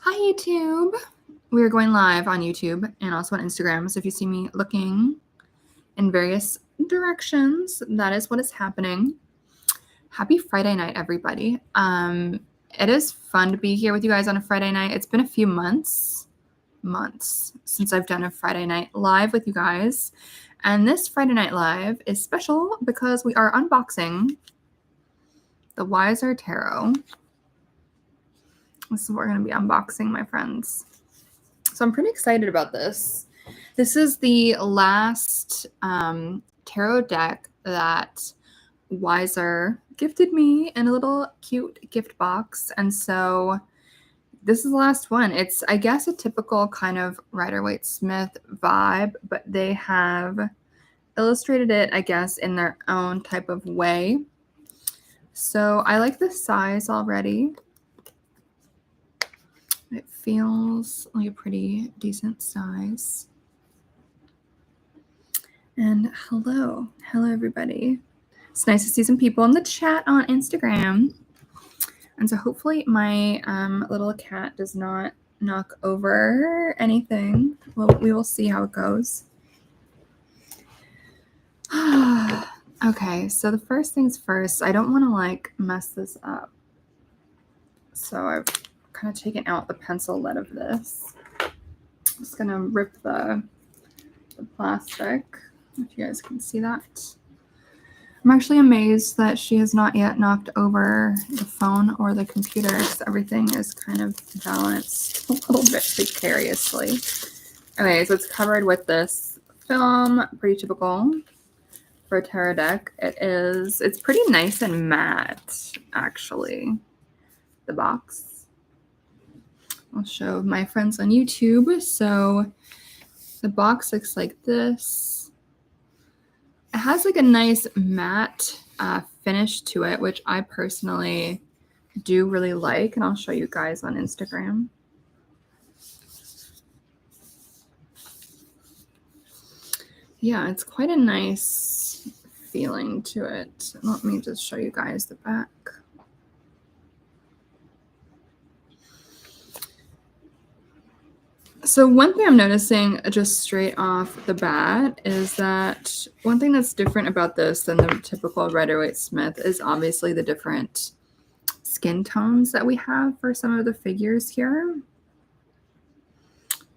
Hi, YouTube. We are going live on YouTube and also on Instagram. So if you see me looking in various directions, that is what is happening. Happy Friday night, everybody. It is fun to be here with you guys on a Friday night. It's been a few months since I've done a Friday night live with you guys. And this Friday night live is special because we are unboxing the Weiser Tarot. This is what we're going to be unboxing, my friends. So I'm pretty excited about this. This is the last tarot deck that Weiser gifted me in a little cute gift box. And so this is the last one. It's, I guess, a typical kind of Rider-Waite-Smith vibe, but they have illustrated it, I guess, in their own type of way. So I like the size already. It feels like a pretty decent size. And hello everybody. It's nice to see some people in the chat on Instagram. And so hopefully my little cat does not knock over anything. Well, we will see how it goes. Okay, so the first things first, I don't want to like mess this up. So I've kind of taken out the pencil lead of this. I'm just gonna rip the plastic, if you guys can see that. I'm actually amazed that she has not yet knocked over the phone or the computer because everything is kind of balanced a little bit precariously. Okay, so it's covered with this film, pretty typical for a tarot deck. It's pretty nice and matte, actually, the box. I'll show my friends on YouTube. So the box looks like this. It has like a nice matte finish to it, which I personally do really like, and I'll show you guys on Instagram. Yeah, it's quite a nice feeling to it. Let me just show you guys the back. So one thing I'm noticing just straight off the bat is that one thing that's different about this than the typical Rider-Waite-Smith is obviously the different skin tones that we have for some of the figures here.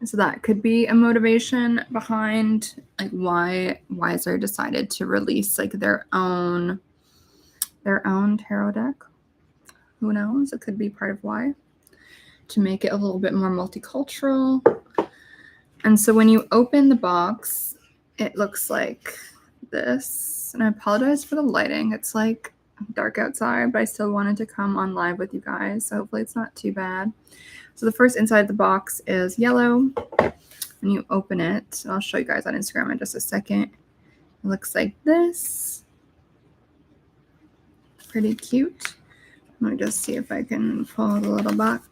So that could be a motivation behind like why Weiser decided to release like their own tarot deck. Who knows? It could be part of why. To make it a little bit more multicultural. And so when you open the box, it looks like this. And I apologize for the lighting. It's like dark outside, but I still wanted to come on live with you guys. So hopefully it's not too bad. So the first inside of the box is yellow. When you open it, I'll show you guys on Instagram in just a second. It looks like this. Pretty cute. Let me just see if I can pull the little box.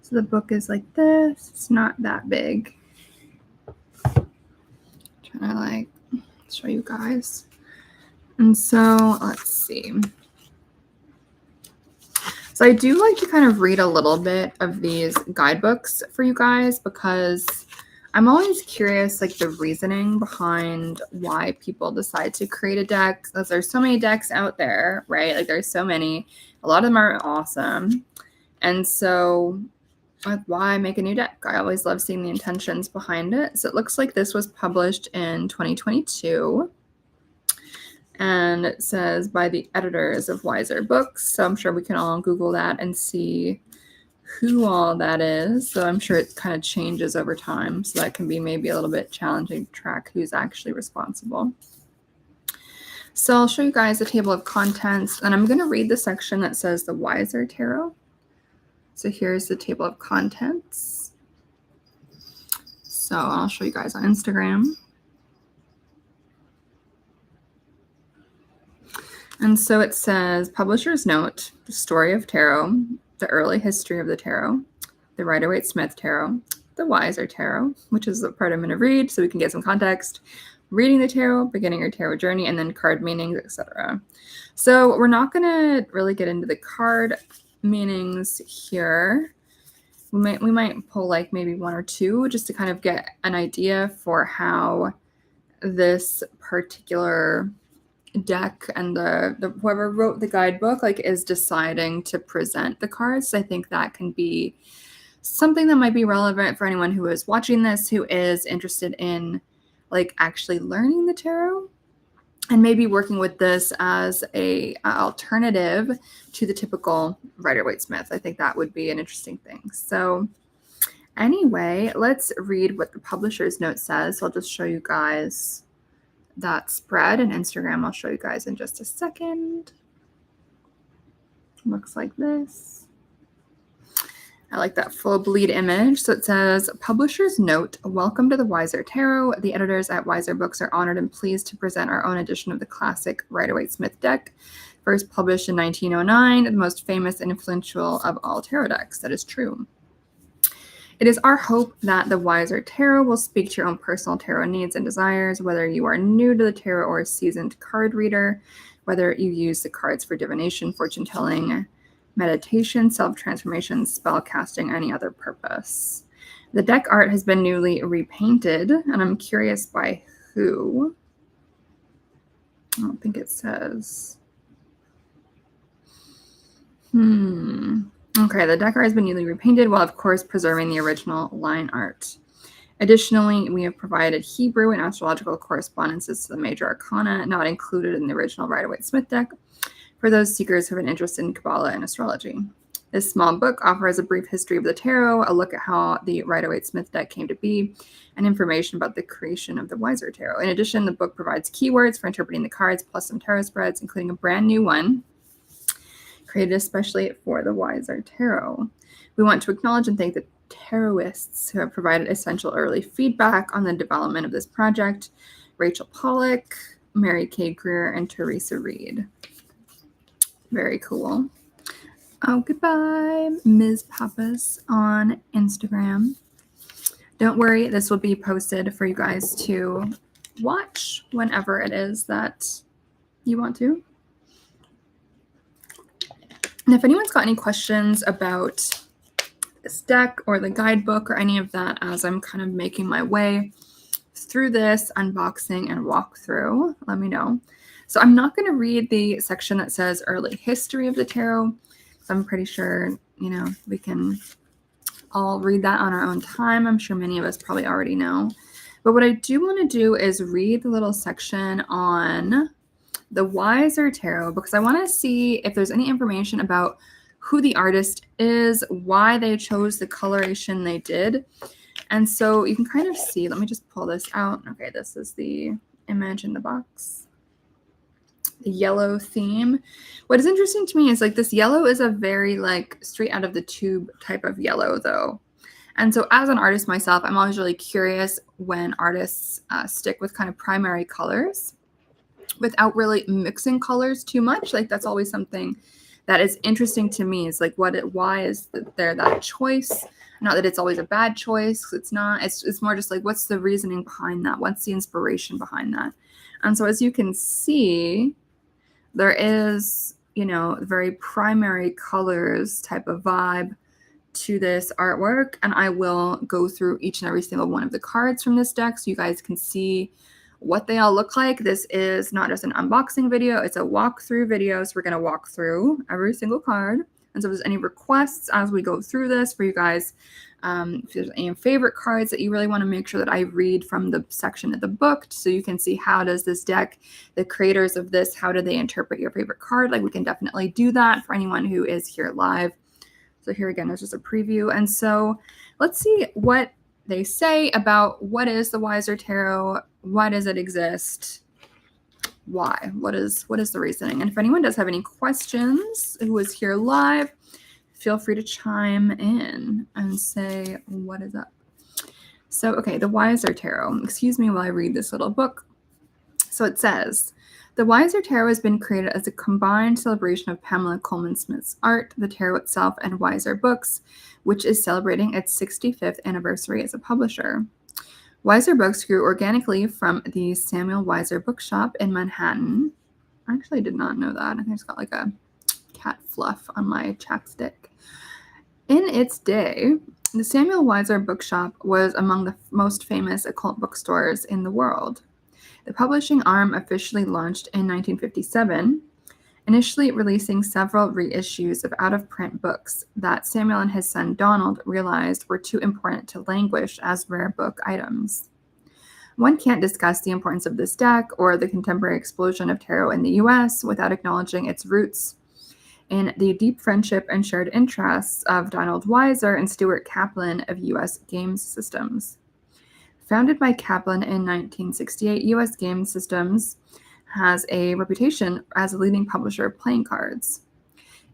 So the book is like this. It's not that big. I'm trying to like show you guys. And so let's see. So I do like to kind of read a little bit of these guidebooks for you guys because I'm always curious like the reasoning behind why people decide to create a deck, because there's so many decks out there, right? Like there's so many. A lot of them are awesome. And so like why make a new deck? I always love seeing the intentions behind it. So it looks like this was published in 2022. And it says by the editors of Weiser Books. So I'm sure we can all Google that and see who all that is. So I'm sure it kind of changes over time. So that can be maybe a little bit challenging to track who's actually responsible. So I'll show you guys the table of contents. And I'm going to read the section that says the Weiser Tarot. So here's the table of contents. So I'll show you guys on Instagram. And so it says, publisher's note, the story of tarot, the early history of the tarot, the Rider-Waite-Smith tarot, the Weiser tarot, which is the part I'm going to read so we can get some context, reading the tarot, beginning your tarot journey, and then card meanings, etc. So we're not going to really get into the card meanings here. we might pull like maybe one or two just to kind of get an idea for how this particular deck and the whoever wrote the guidebook like is deciding to present the cards. I think that can be something that might be relevant for anyone who is watching this who is interested in like actually learning the tarot and maybe working with this as a alternative to the typical Rider-Waite-Smith. I think that would be an interesting thing. So anyway, let's read what the publisher's note says. So I'll just show you guys that spread, and Instagram I'll show you guys in just a second. Looks like this. I like that full bleed image. So it says, publisher's note, welcome to the Weiser Tarot. The editors at Weiser Books are honored and pleased to present our own edition of the classic Rider-Waite-Smith deck, first published in 1909, the most famous and influential of all tarot decks. That is true. It is our hope that the Weiser Tarot will speak to your own personal tarot needs and desires, whether you are new to the tarot or a seasoned card reader, whether you use the cards for divination, fortune telling, meditation, self-transformation, spell casting, any other purpose. The deck art has been newly repainted, and I'm curious by who. I don't think it says. Okay, the deck art has been newly repainted while, of course, preserving the original line art. Additionally, we have provided Hebrew and astrological correspondences to the major arcana, not included in the original Rider-Waite-Smith deck, for those seekers who have an interest in Kabbalah and astrology. This small book offers a brief history of the tarot, a look at how the Rider-Waite-Smith deck came to be, and information about the creation of the Weiser Tarot. In addition, the book provides keywords for interpreting the cards, plus some tarot spreads, including a brand new one created especially for the Weiser Tarot. We want to acknowledge and thank the tarotists who have provided essential early feedback on the development of this project: Rachel Pollack, Mary Kay Greer, and Teresa Reed. Very cool. Oh, goodbye, Ms. Pappas on Instagram. Don't worry, this will be posted for you guys to watch whenever it is that you want to. And if anyone's got any questions about this deck or the guidebook or any of that as I'm kind of making my way through this unboxing and walkthrough, let me know. So I'm not going to read the section that says early history of the tarot. So I'm pretty sure, you know, we can all read that on our own time. I'm sure many of us probably already know. But what I do want to do is read the little section on the Weiser Tarot, because I want to see if there's any information about who the artist is, why they chose the coloration they did. And so you can kind of see, let me just pull this out. Okay, this is the image in the box. The yellow theme. What is interesting to me is like this yellow is a very like straight out of the tube type of yellow though. And so as an artist myself, I'm always really curious when artists stick with kind of primary colors without really mixing colors too much. Like that's always something that is interesting to me, is like why is there that choice? Not that it's always a bad choice, it's not. It's more just like, what's the reasoning behind that? What's the inspiration behind that? And so as you can see, there is, you know, very primary colors type of vibe to this artwork. And I will go through each and every single one of the cards from this deck so you guys can see what they all look like. This is not just an unboxing video, it's a walkthrough video. So we're going to walk through every single card. And so if there's any requests as we go through this for you guys, if there's any favorite cards that you really want to make sure that I read from the section of the book so you can see how does this deck, the creators of this, how do they interpret your favorite card? Like we can definitely do that for anyone who is here live. So here again, there's just a preview. And so let's see what they say about what is the Weiser Tarot, why does it exist, why, what is the reasoning. And if anyone does have any questions who is here live, feel free to chime in and say what is up. So, okay, the Weiser Tarot. Excuse me while I read this little book. So it says, the Weiser Tarot has been created as a combined celebration of Pamela Coleman Smith's art, the tarot itself, and Weiser Books, which is celebrating its 65th anniversary as a publisher. Weiser Books grew organically from the Samuel Weiser Bookshop in Manhattan. I actually did not know that. I think it's got like a cat fluff on my chapstick. In its day, The Samuel Weiser bookshop was among the most famous occult bookstores in the world. The publishing arm officially launched in 1957, initially releasing several reissues of out-of-print books that Samuel and his son Donald realized were too important to languish as rare book items. One can't discuss the importance of this deck or the contemporary explosion of tarot in the US without acknowledging its roots in the deep friendship and shared interests of Donald Weiser and Stuart Kaplan of US Games Systems. Founded by Kaplan in 1968, US Games Systems has a reputation as a leading publisher of playing cards.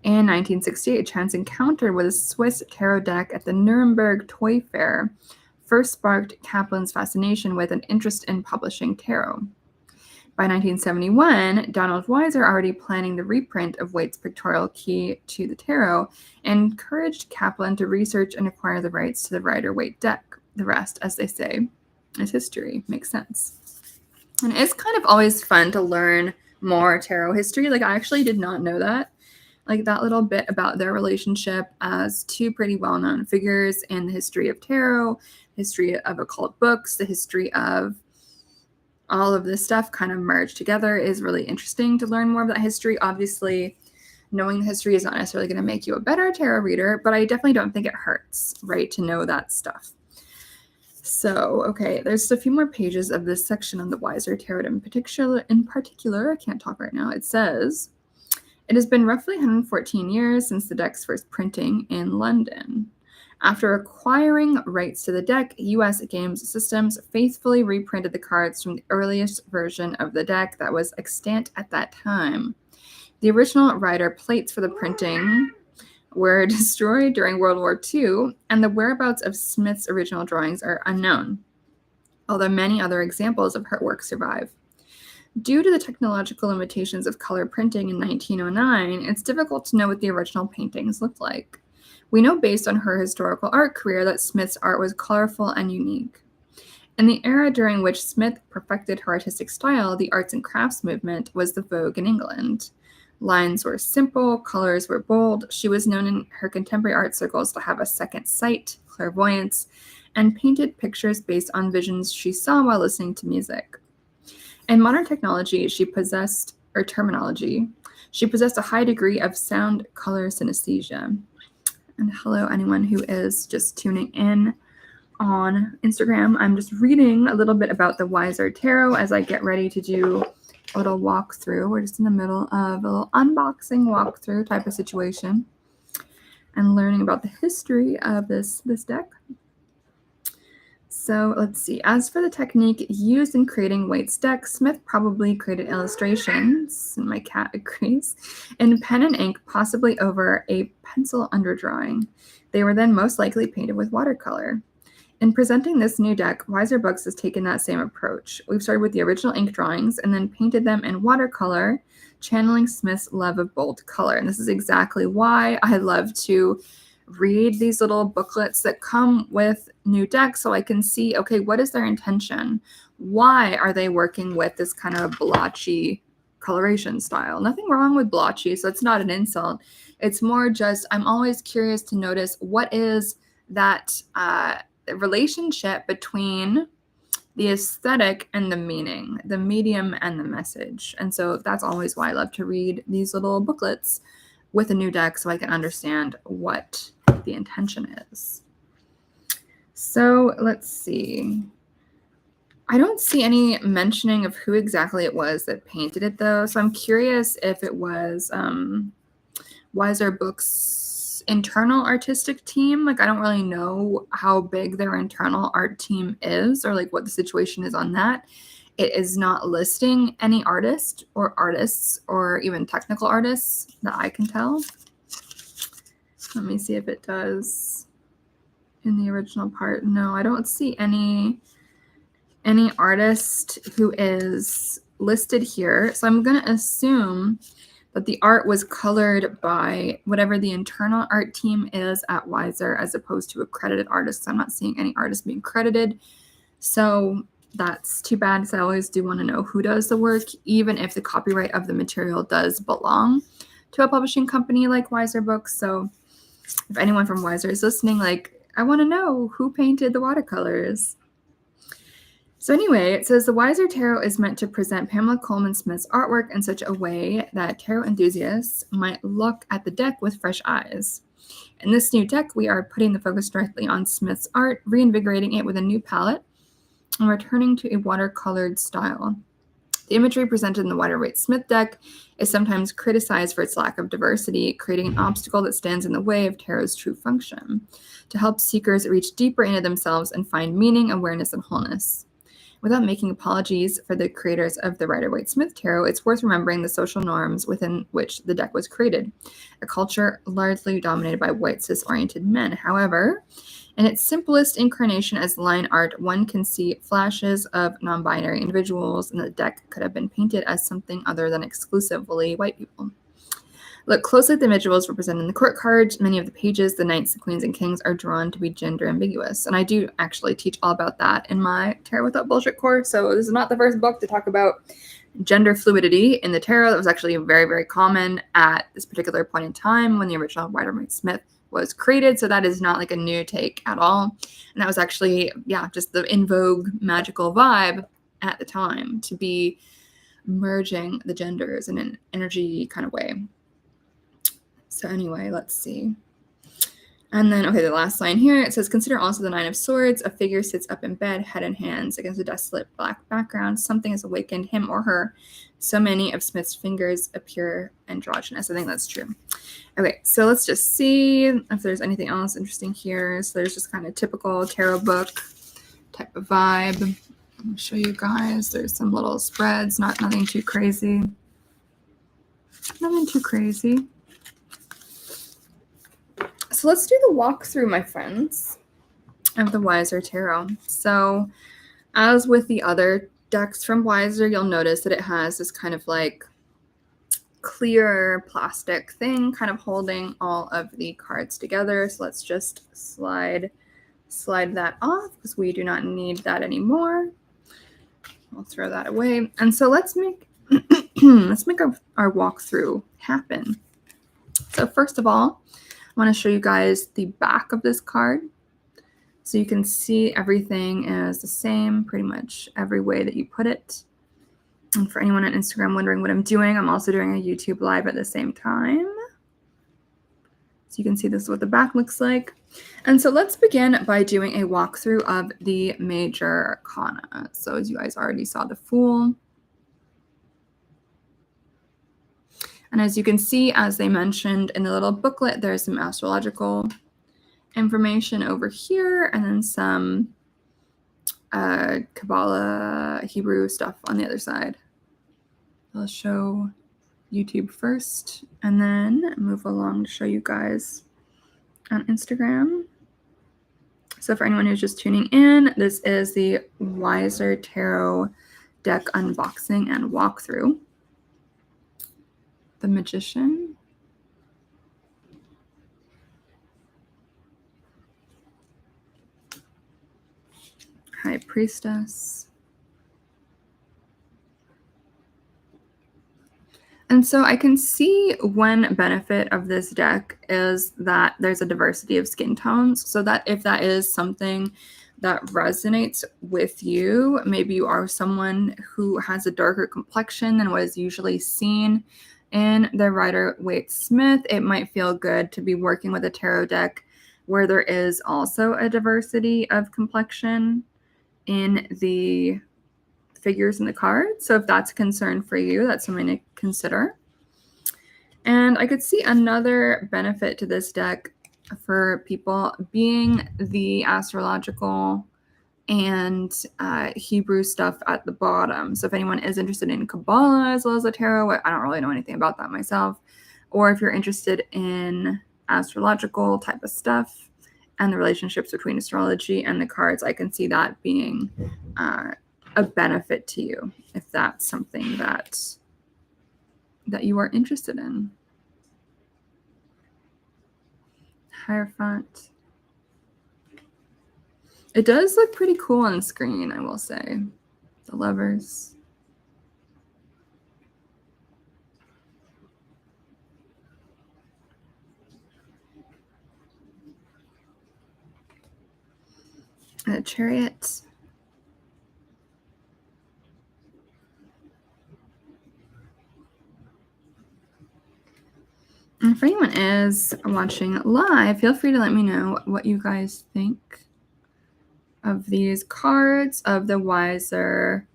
In 1968, a chance encounter with a Swiss tarot deck at the Nuremberg Toy Fair first sparked Kaplan's fascination with an interest in publishing tarot. By 1971, Donald Weiser, already planning the reprint of Waite's pictorial key to the tarot, encouraged Kaplan to research and acquire the rights to the Rider-Waite deck. The rest, as they say, is history. Makes sense. And it's kind of always fun to learn more tarot history. Like, I actually did not know that. Like, that little bit about their relationship as two pretty well-known figures in the history of tarot, history of occult books, the history of all of this stuff kind of merged together is really interesting to learn more of that history. Obviously, knowing the history is not necessarily going to make you a better tarot reader, but I definitely don't think it hurts, right, to know that stuff. So, okay, there's a few more pages of this section on the Weiser Tarot in particular. I can't talk right now. It says, it has been roughly 114 years since the deck's first printing in London. After acquiring rights to the deck, US Games Systems faithfully reprinted the cards from the earliest version of the deck that was extant at that time. The original Rider plates for the printing were destroyed during World War II, and the whereabouts of Smith's original drawings are unknown, although many other examples of her work survive. Due to the technological limitations of color printing in 1909, it's difficult to know what the original paintings looked like. We know based on her historical art career that Smith's art was colorful and unique. In the era during which Smith perfected her artistic style, the arts and crafts movement was the vogue in England. Lines were simple, colors were bold. She was known in her contemporary art circles to have a second sight, clairvoyance, and painted pictures based on visions she saw while listening to music. In modern technology, terminology, she possessed a high degree of sound color synesthesia. And hello, anyone who is just tuning in on Instagram. I'm just reading a little bit about the Weiser Tarot as I get ready to do a little walkthrough. We're just in the middle of a little unboxing walkthrough type of situation and learning about the history of this deck. So let's see. As for the technique used in creating Waite's deck, Smith probably created illustrations, and my cat agrees, in pen and ink, possibly over a pencil underdrawing. They were then most likely painted with watercolor. In presenting this new deck, Weiser Books has taken that same approach. We've started with the original ink drawings and then painted them in watercolor, channeling Smith's love of bold color. And this is exactly why I love to read these little booklets that come with new decks so I can see, okay, what is their intention? Why are they working with this kind of blotchy coloration style? Nothing wrong with blotchy, so it's not an insult. It's more just I'm always curious to notice what is that relationship between the aesthetic and the meaning, the medium and the message. And so that's always why I love to read these little booklets with a new deck so I can understand what the intention is. So let's see. I don't see any mentioning of who exactly it was that painted it, though. So I'm curious if it was Weiser Books' internal artistic team. Like, I don't really know how big their internal art team is or like what the situation is on that. It is not listing any artist or artists or even technical artists that I can tell. Let me see if it does in the original part. No, I don't see any artist who is listed here. So I'm going to assume that the art was colored by whatever the internal art team is at Weiser as opposed to accredited artists. I'm not seeing any artists being credited. So that's too bad because I always do want to know who does the work, even if the copyright of the material does belong to a publishing company like Weiser Books. So if anyone from Weiser is listening, like, I want to know who painted the watercolors. So anyway, it says the Weiser Tarot is meant to present Pamela Coleman Smith's artwork in such a way that tarot enthusiasts might look at the deck with fresh eyes. In this new deck, we are putting the focus directly on Smith's art, reinvigorating it with a new palette, and returning to a watercolored style. The imagery presented in the Weider-Waite-Smith deck is sometimes criticized for its lack of diversity, creating an obstacle that stands in the way of tarot's true function, to help seekers reach deeper into themselves and find meaning, awareness, and wholeness. Without making apologies for the creators of the Rider-Waite-Smith Tarot, it's worth remembering the social norms within which the deck was created, a culture largely dominated by white cis-oriented men. However, in its simplest incarnation as line art, one can see flashes of non-binary individuals, and the deck could have been painted as something other than exclusively white people. Look closely at the individuals represented in the court cards. Many of the pages, the knights, the queens, and kings, are drawn to be gender ambiguous. And I do actually teach all about that in my Tarot Without Bullshit course. So this is not the first book to talk about gender fluidity in the tarot. That was actually very, very common at this particular point in time when the original Rider-Waite-Smith was created. So that is not like a new take at all. And that was actually, just the in vogue magical vibe at the time, to be merging the genders in an energy kind of way. So anyway, let's see. And then, okay, the last line here, it says, consider also the Nine of Swords. A figure sits up in bed, head in hands, against a desolate black background. Something has awakened him or her. So many of Smith's fingers appear androgynous. I think that's true. Okay, so let's just see if there's anything else interesting here. So there's just kind of typical tarot book type of vibe. I'll show you guys. There's some little spreads, nothing too crazy. Nothing too crazy. So let's do the walkthrough, my friends, of the Weiser Tarot. So as with the other decks from Weiser, you'll notice that it has this kind of like clear plastic thing kind of holding all of the cards together. So let's just slide that off because we do not need that anymore. I'll throw that away. And so let's make our walkthrough happen. So first of all, I want to show you guys the back of this card. So you can see everything is the same, pretty much every way that you put it. And for anyone on Instagram wondering what I'm doing, I'm also doing a YouTube live at the same time. So you can see this is what the back looks like. And so let's begin by doing a walkthrough of the major arcana. So as you guys already saw, the Fool. And as you can see, as they mentioned in the little booklet, there's some astrological information over here, and then some Kabbalah, Hebrew stuff on the other side. I'll show YouTube first, and then move along to show you guys on Instagram. So for anyone who's just tuning in, this is the Weiser Tarot deck unboxing and walkthrough. The Magician. High Priestess. And so I can see one benefit of this deck is that there's a diversity of skin tones. So that if that is something that resonates with you, maybe you are someone who has a darker complexion than what is usually seen in the Rider-Waite-Smith, it might feel good to be working with a tarot deck where there is also a diversity of complexion in the figures in the cards. So if that's a concern for you, that's something to consider. And I could see another benefit to this deck for people being the astrological and Hebrew stuff at the bottom. So if anyone is interested in Kabbalah as well as the tarot, I don't really know anything about that myself, or if you're interested in astrological type of stuff and the relationships between astrology and the cards, I can see that being a benefit to you if that's something that you are interested in. Hierophant. It does look pretty cool on screen, I will say. The Lovers. a Chariot. And if anyone is watching live, feel free to let me know what you guys think of these cards, of the Weiser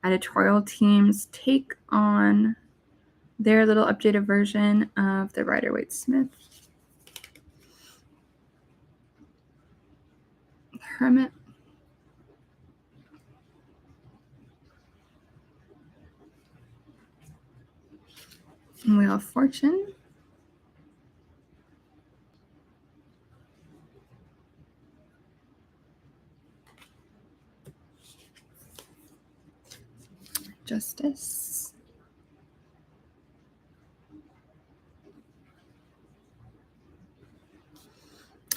editorial team's take on their little updated version of the Rider-Waite-Smith Hermit. And Wheel of Fortune. Justice.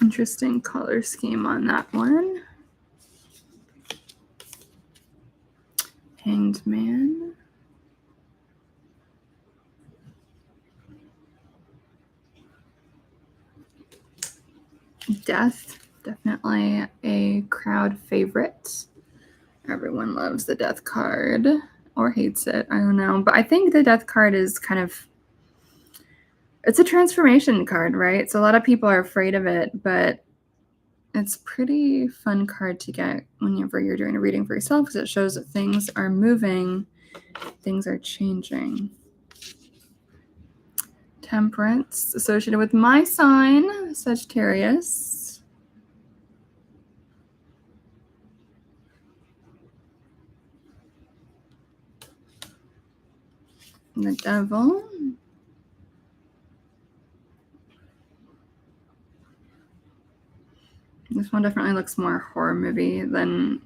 Interesting color scheme on that one. Hanged Man. Death, definitely a crowd favorite. Everyone loves the Death card or hates it. I don't know. But I think the Death card is kind of, it's a transformation card, right? So a lot of people are afraid of it, but it's a pretty fun card to get whenever you're doing a reading for yourself because it shows that things are moving, things are changing. Temperance, associated with my sign, Sagittarius. The Devil. This one definitely looks more horror movie than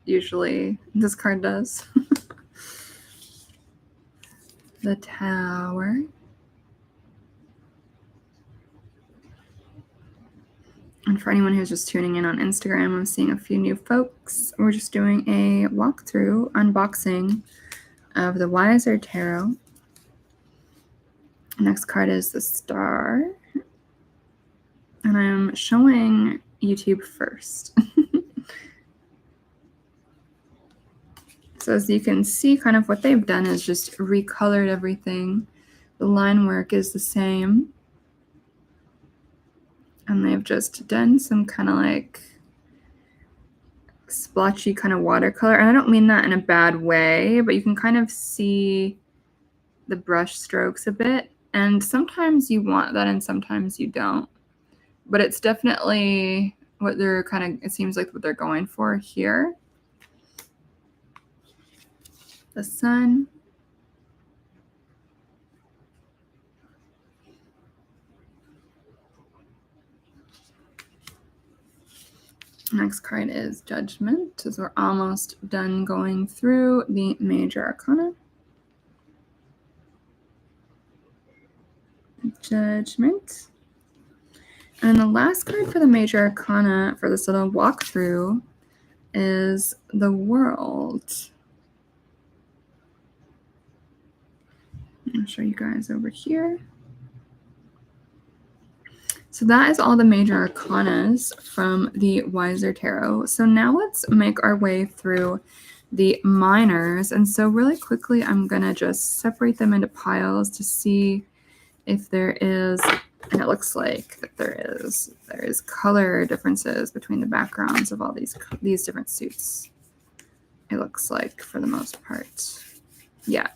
usually this card does. The Tower. And for anyone who's just tuning in on Instagram, I'm seeing a few new folks. We're just doing a walkthrough, unboxing of the Weiser Tarot. Next card is the Star. And I'm showing YouTube first. So as you can see, kind of what they've done is just recolored everything. The line work is the same. And they've just done some kind of like splotchy kind of watercolor. And I don't mean that in a bad way, but you can kind of see the brush strokes a bit. And sometimes you want that and sometimes you don't. But it's definitely what they're kind of, it seems like what they're going for here. The Sun. Next card is Judgment, as we're almost done going through the major arcana. Judgment. And the last card for the major arcana for this little walkthrough is the World. I'll show you guys over here. So that is all the major arcanas from the Weiser Tarot. So now let's make our way through the minors. And so really quickly, I'm going to just separate them into piles to see if there is, and it looks like that there is color differences between the backgrounds of all these different suits. It looks like for the most part. Yeah.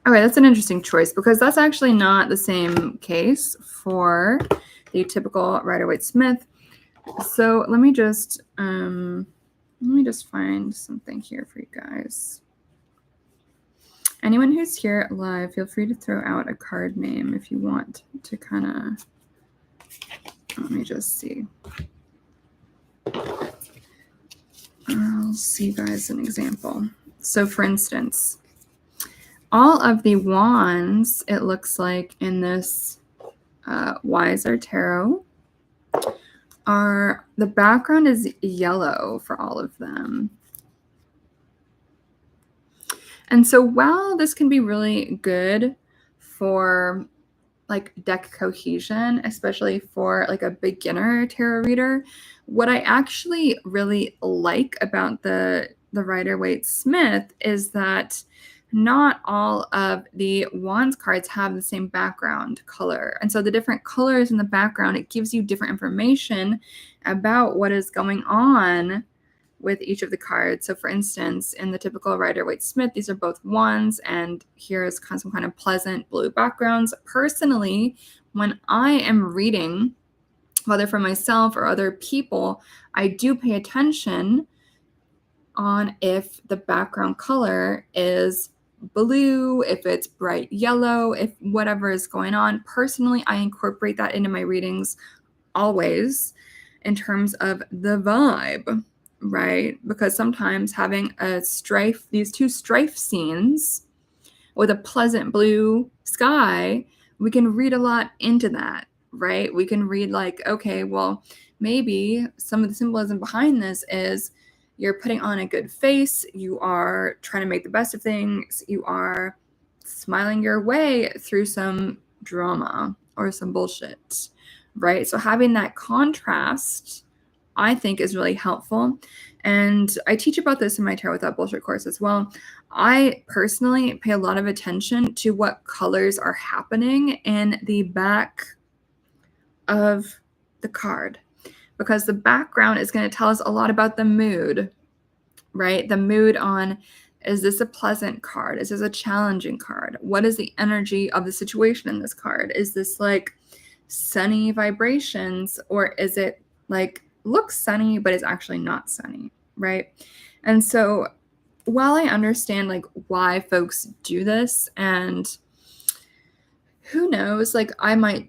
Okay, that's an interesting choice because that's actually not the same case for the typical Rider-Waite-Smith. So let me just find something here for you guys. Anyone who's here live, feel free to throw out a card name if you want to kind of, let me just see. I'll see you guys an example. So for instance, all of the wands, it looks like in this Weiser Tarot, the background is yellow for all of them. And so while this can be really good for like deck cohesion, especially for like a beginner tarot reader. What I actually really like about the Rider-Waite-Smith is that not all of the Wands cards have the same background color. And so the different colors in the background, it gives you different information about what is going on with each of the cards. So for instance, in the typical Rider-Waite-Smith, these are both wands, and here's kind of some kind of pleasant blue backgrounds. Personally, when I am reading, whether for myself or other people, I do pay attention on if the background color is blue, if it's bright yellow, if whatever is going on. Personally, I incorporate that into my readings always in terms of the vibe, right? Because sometimes having a strife, these two strife scenes with a pleasant blue sky, we can read a lot into that, right? We can read like, okay, well, maybe some of the symbolism behind this is you're putting on a good face, you are trying to make the best of things, you are smiling your way through some drama or some bullshit, right? So having that contrast, I think, is really helpful. And I teach about this in my Tarot Without Bullshit course as well. I personally pay a lot of attention to what colors are happening in the back of the card, because the background is going to tell us a lot about the mood, right? The mood on, is this a pleasant card? Is this a challenging card? What is the energy of the situation in this card? Is this like sunny vibrations, or is it like looks sunny but is actually not sunny, right? And so while I understand like why folks do this, and who knows, like I might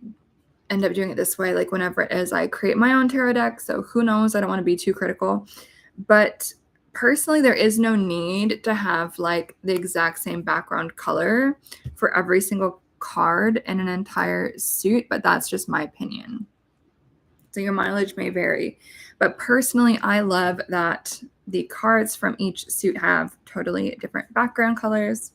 end up doing it this way, like whenever it is I create my own tarot deck, so who knows, I don't want to be too critical. But personally, there is no need to have like the exact same background color for every single card in an entire suit, but that's just my opinion. So your mileage may vary. But personally, I love that the cards from each suit have totally different background colors,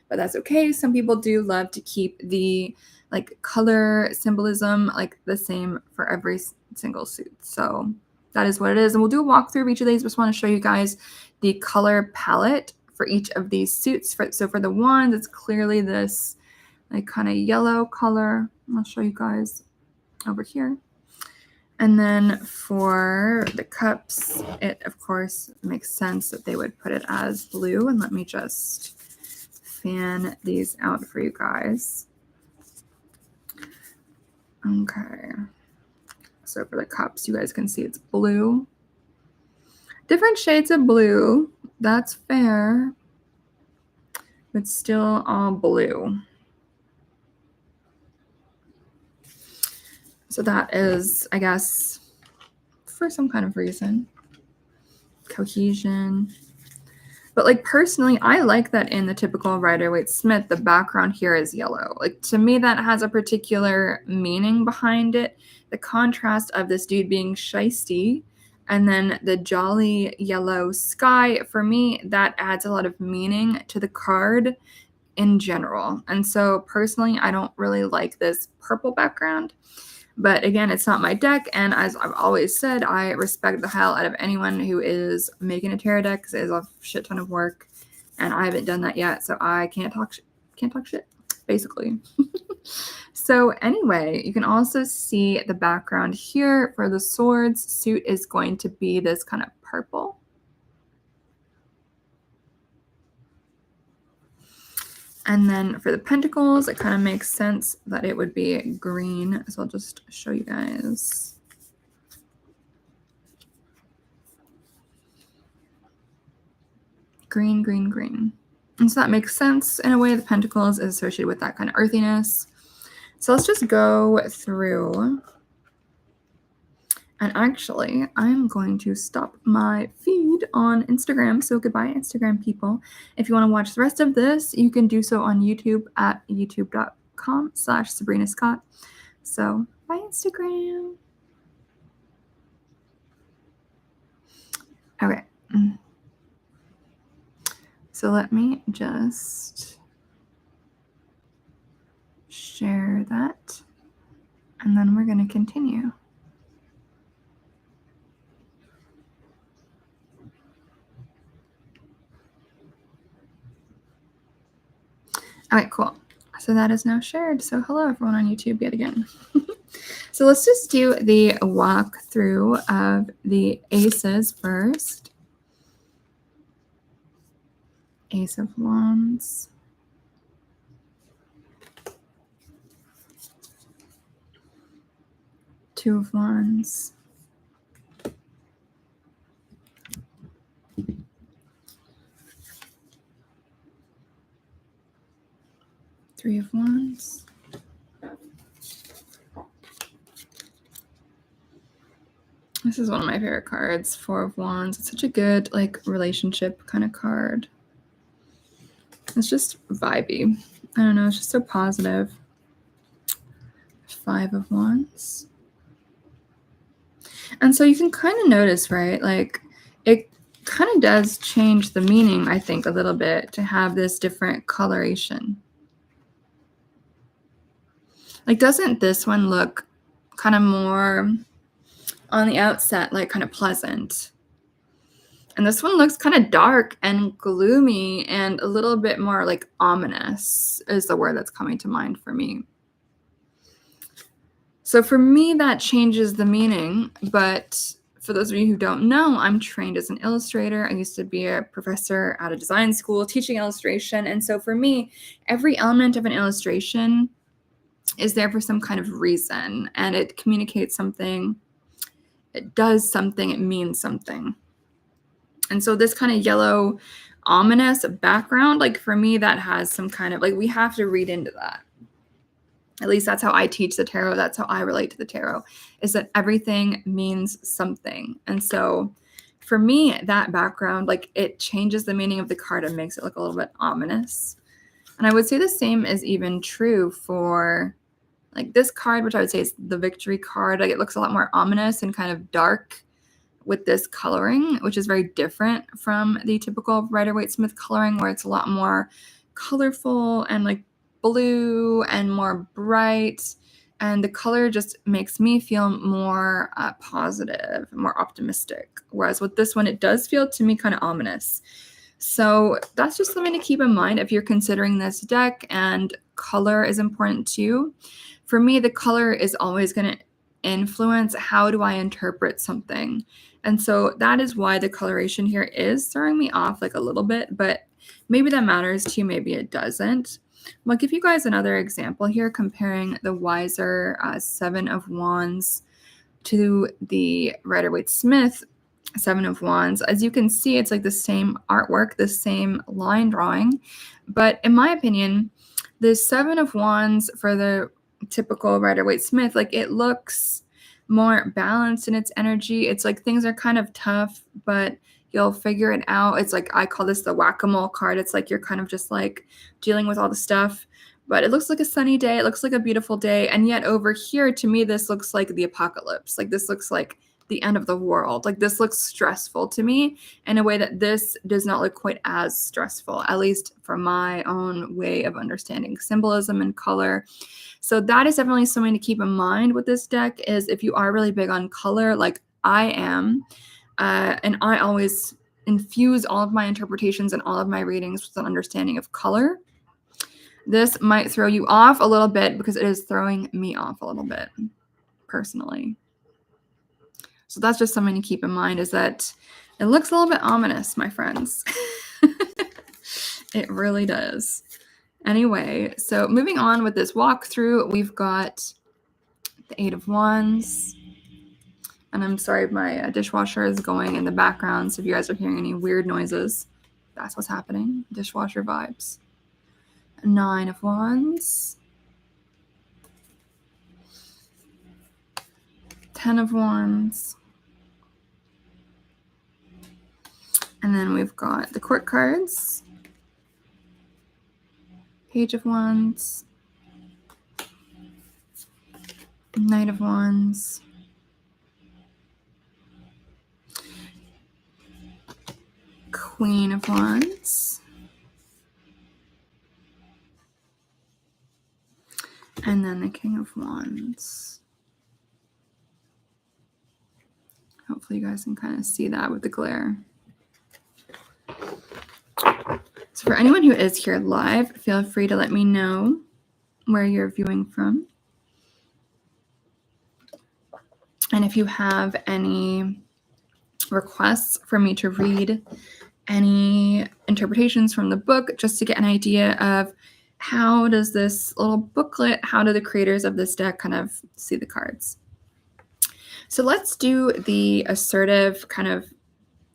but that's okay. Some people do love to keep the like color symbolism like the same for every single suit. So that is what it is. And we'll do a walkthrough of each of these. Just want to show you guys the color palette for each of these suits. So for the wands, it's clearly this like kind of yellow color. I'll show you guys over here. And then for the cups, it of course makes sense that they would put it as blue. And let me just fan these out for you guys. Okay. So for the cups, you guys can see it's blue. Different shades of blue. That's fair. But still all blue. So that is, I guess, for some kind of reason. Cohesion. But like personally, I like that in the typical Rider-Waite-Smith, the background here is yellow. Like to me, that has a particular meaning behind it. The contrast of this dude being shisty and then the jolly yellow sky, for me, that adds a lot of meaning to the card in general. And so personally, I don't really like this purple background. But again, it's not my deck, and as I've always said, I respect the hell out of anyone who is making a tarot deck, because it is a shit ton of work, and I haven't done that yet, so I can't talk shit, basically. So anyway, you can also see the background here for the swords suit is going to be this kind of purple. And then for the pentacles, it kind of makes sense that it would be green. So I'll just show you guys. Green, green, green. And so that makes sense in a way. The pentacles is associated with that kind of earthiness. So let's just go through. And actually, I'm going to stop my feed on Instagram. So goodbye, Instagram people. If you want to watch the rest of this, you can do so on YouTube at youtube.com/Sabrina Scott. So bye, Instagram. Okay. So let me just show share that, and then we're going to continue. All right, cool. So that is now shared. So hello everyone on YouTube yet again. So let's just do the walkthrough of the aces first. Ace of Wands. Two of Wands. Three of Wands. This is one of my favorite cards, Four of Wands. It's such a good like relationship kind of card. It's just vibey. I don't know, it's just so positive. Five of Wands. And so you can kind of notice, right? Like it kind of does change the meaning, I think, a little bit to have this different coloration. Like, doesn't this one look kind of more on the outset, like kind of pleasant? And this one looks kind of dark and gloomy and a little bit more like ominous is the word that's coming to mind for me. So for me, that changes the meaning. But for those of you who don't know, I'm trained as an illustrator. I used to be a professor at a design school teaching illustration. And so for me, every element of an illustration is there for some kind of reason, and it communicates something, it does something, it means something. And so this kind of yellow ominous background, like for me, that has some kind of like, we have to read into that. At least that's how I teach the tarot. That's how I relate to the tarot, is that everything means something. And so for me, that background, like it changes the meaning of the card and makes it look a little bit ominous. And I would say the same is even true for like this card, which I would say is the victory card. Like it looks a lot more ominous and kind of dark with this coloring, which is very different from the typical Rider-Waite-Smith coloring, where it's a lot more colorful and like blue and more bright. And the color just makes me feel more positive, more optimistic. Whereas with this one, it does feel to me kind of ominous. So that's just something to keep in mind if you're considering this deck, and color is important too. For me, the color is always going to influence how do I interpret something. And so that is why the coloration here is throwing me off like a little bit, but maybe that matters to you, maybe it doesn't. I'll give you guys another example here comparing the Weiser Seven of Wands to the Rider-Waite-Smith Seven of Wands. As you can see, it's like the same artwork, the same line drawing. But in my opinion, the Seven of Wands for the typical Rider-Waite-Smith, like it looks more balanced in its energy. It's like things are kind of tough, but you'll figure it out. It's like, I call this the whack-a-mole card. It's like you're kind of just like dealing with all the stuff, but it looks like a sunny day. It looks like a beautiful day. And yet over here, to me, this looks like the apocalypse. Like this looks like the end of the world. Like this looks stressful to me in a way that this does not look quite as stressful, at least from my own way of understanding symbolism and color. So that is definitely something to keep in mind with this deck, is if you are really big on color, like I am, and I always infuse all of my interpretations and all of my readings with an understanding of color, this might throw you off a little bit, because it is throwing me off a little bit personally. So that's just something to keep in mind, is that it looks a little bit ominous, my friends. It really does. Anyway, so moving on with this walkthrough, we've got the Eight of Wands. And I'm sorry, my dishwasher is going in the background, so if you guys are hearing any weird noises, that's what's happening. Dishwasher vibes. Nine of Wands. 10 of Wands. And then we've got the court cards. Page of Wands. Knight of Wands. Queen of Wands. And then the King of Wands. Hopefully you guys can kind of see that with the glare. So for anyone who is here live, feel free to let me know where you're viewing from. And if you have any requests for me to read any interpretations from the book, just to get an idea of how does this little booklet, how do the creators of this deck kind of see the cards. So let's do the assertive kind of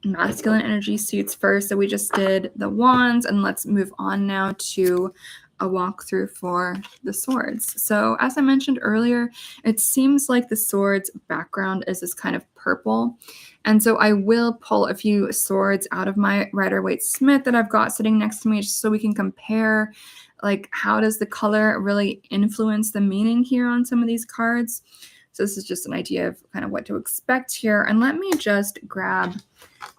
masculine energy suits first. So we just did the wands, and let's move on now to a walkthrough for the swords. So as I mentioned earlier, it seems like the swords background is this kind of purple. And so I will pull a few swords out of my Rider-Waite-Smith that I've got sitting next to me, just so we can compare, like, how does the color really influence the meaning here on some of these cards. So this is just an idea of kind of what to expect here. And let me just grab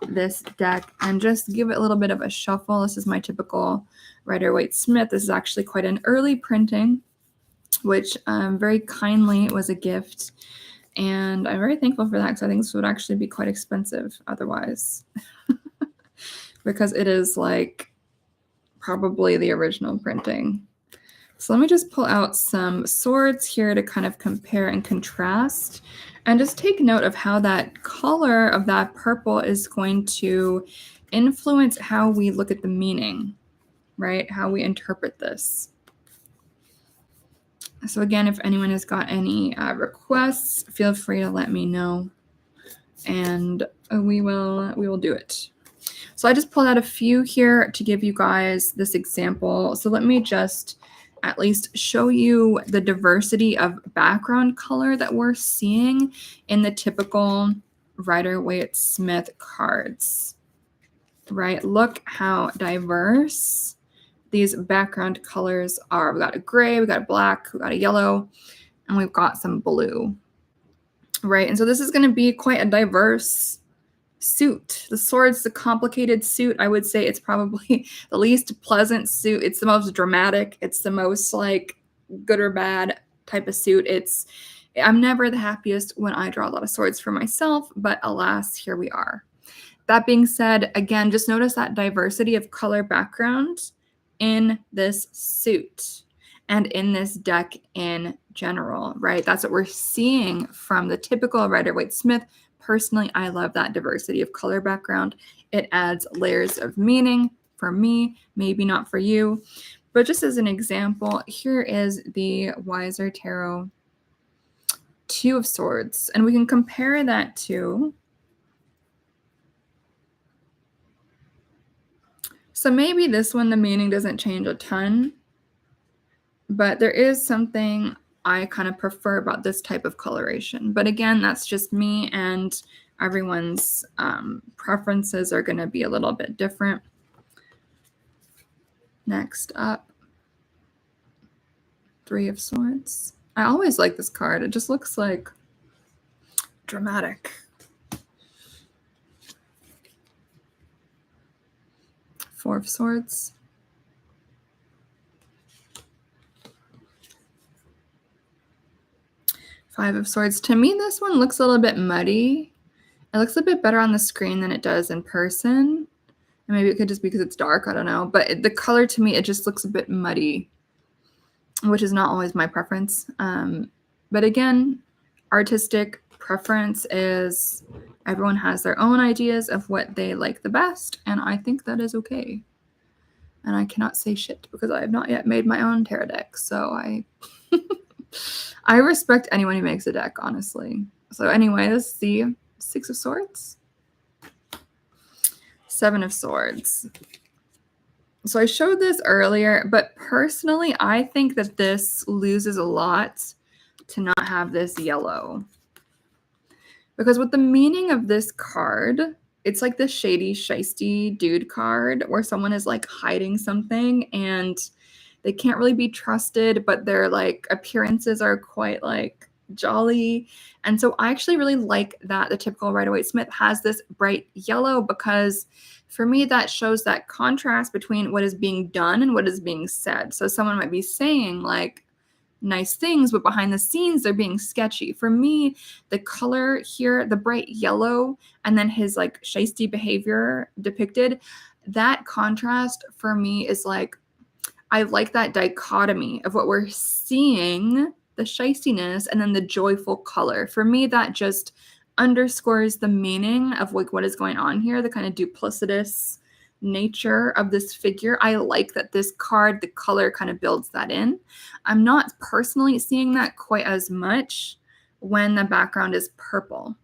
this deck and just give it a little bit of a shuffle. This is my typical Rider-Waite-Smith. This is actually quite an early printing, which very kindly was a gift. And I'm very thankful for that, because I think this would actually be quite expensive otherwise. Because it is like probably the original printing. So let me just pull out some swords here to kind of compare and contrast, and just take note of how that color of that purple is going to influence how we look at the meaning, right? How we interpret this. So again, if anyone has got any requests, feel free to let me know, and we will do it. So I just pulled out a few here to give you guys this example. So let me just at least show you the diversity of background color that we're seeing in the typical Rider-Waite-Smith cards, right? Look how diverse these background colors are. We got a gray, we got a black, we got a yellow, and we've got some blue, right? And so this is going to be quite a diverse suit. The sword's the complicated suit. I would say it's probably the least pleasant suit. It's the most dramatic. It's the most like good or bad type of suit. I'm never the happiest when I draw a lot of swords for myself, but alas, here we are. That being said, again, just notice that diversity of color background in this suit and in this deck in general, right? That's what we're seeing from the typical Rider-Waite-Smith. Personally, I love that diversity of color background. It adds layers of meaning for me, maybe not for you. But just as an example, here is the Weiser Tarot Two of Swords. And we can compare that to... So maybe this one, the meaning doesn't change a ton. But there is something I kind of prefer about this type of coloration. But again, that's just me, and everyone's preferences are going to be a little bit different. Next up, Three of Swords. I always like this card. It just looks like dramatic. Four of Swords. Five of Swords. To me, this one looks a little bit muddy. It looks a bit better on the screen than it does in person. And maybe it could just be because it's dark. I don't know. But the color to me, it just looks a bit muddy, which is not always my preference. But again, artistic preference is everyone has their own ideas of what they like the best. And I think that is okay. And I cannot say shit because I have not yet made my own tarot deck. So I respect anyone who makes a deck, honestly. So anyway, this is the Six of Swords. Seven of Swords. So I showed this earlier, but personally, I think that this loses a lot to not have this yellow. Because with the meaning of this card, it's like the shady, shisty dude card where someone is like hiding something and they can't really be trusted, but their like appearances are quite like jolly. And so I actually really like that the typical Rider-Waite-Smith has this bright yellow, because for me that shows that contrast between what is being done and what is being said. So someone might be saying like, nice things, but behind the scenes, they're being sketchy. For me, the color here, the bright yellow, and then his like shisty behavior depicted, that contrast for me is like, I like that dichotomy of what we're seeing, the shystiness, and then the joyful color. For me, that just underscores the meaning of like what is going on here, the kind of duplicitous nature of this figure. I like that this card, the color kind of builds that in. I'm not personally seeing that quite as much when the background is purple.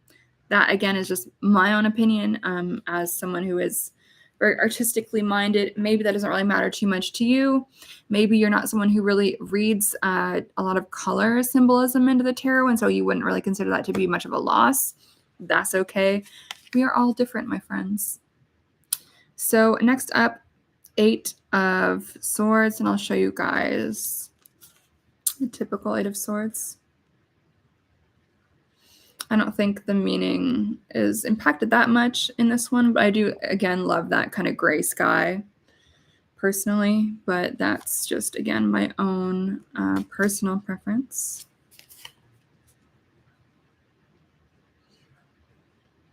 That again is just my own opinion as someone who is very artistically minded. Maybe that doesn't really matter too much to you. Maybe you're not someone who really reads a lot of color symbolism into the tarot, and so you wouldn't really consider that to be much of a loss. That's okay. We are all different, my friends. So next up, 8 of Swords, and I'll show you guys the typical 8 of Swords. I don't think the meaning is impacted that much in this one, but I do, again, love that kind of gray sky personally, but that's just, again, my own personal preference.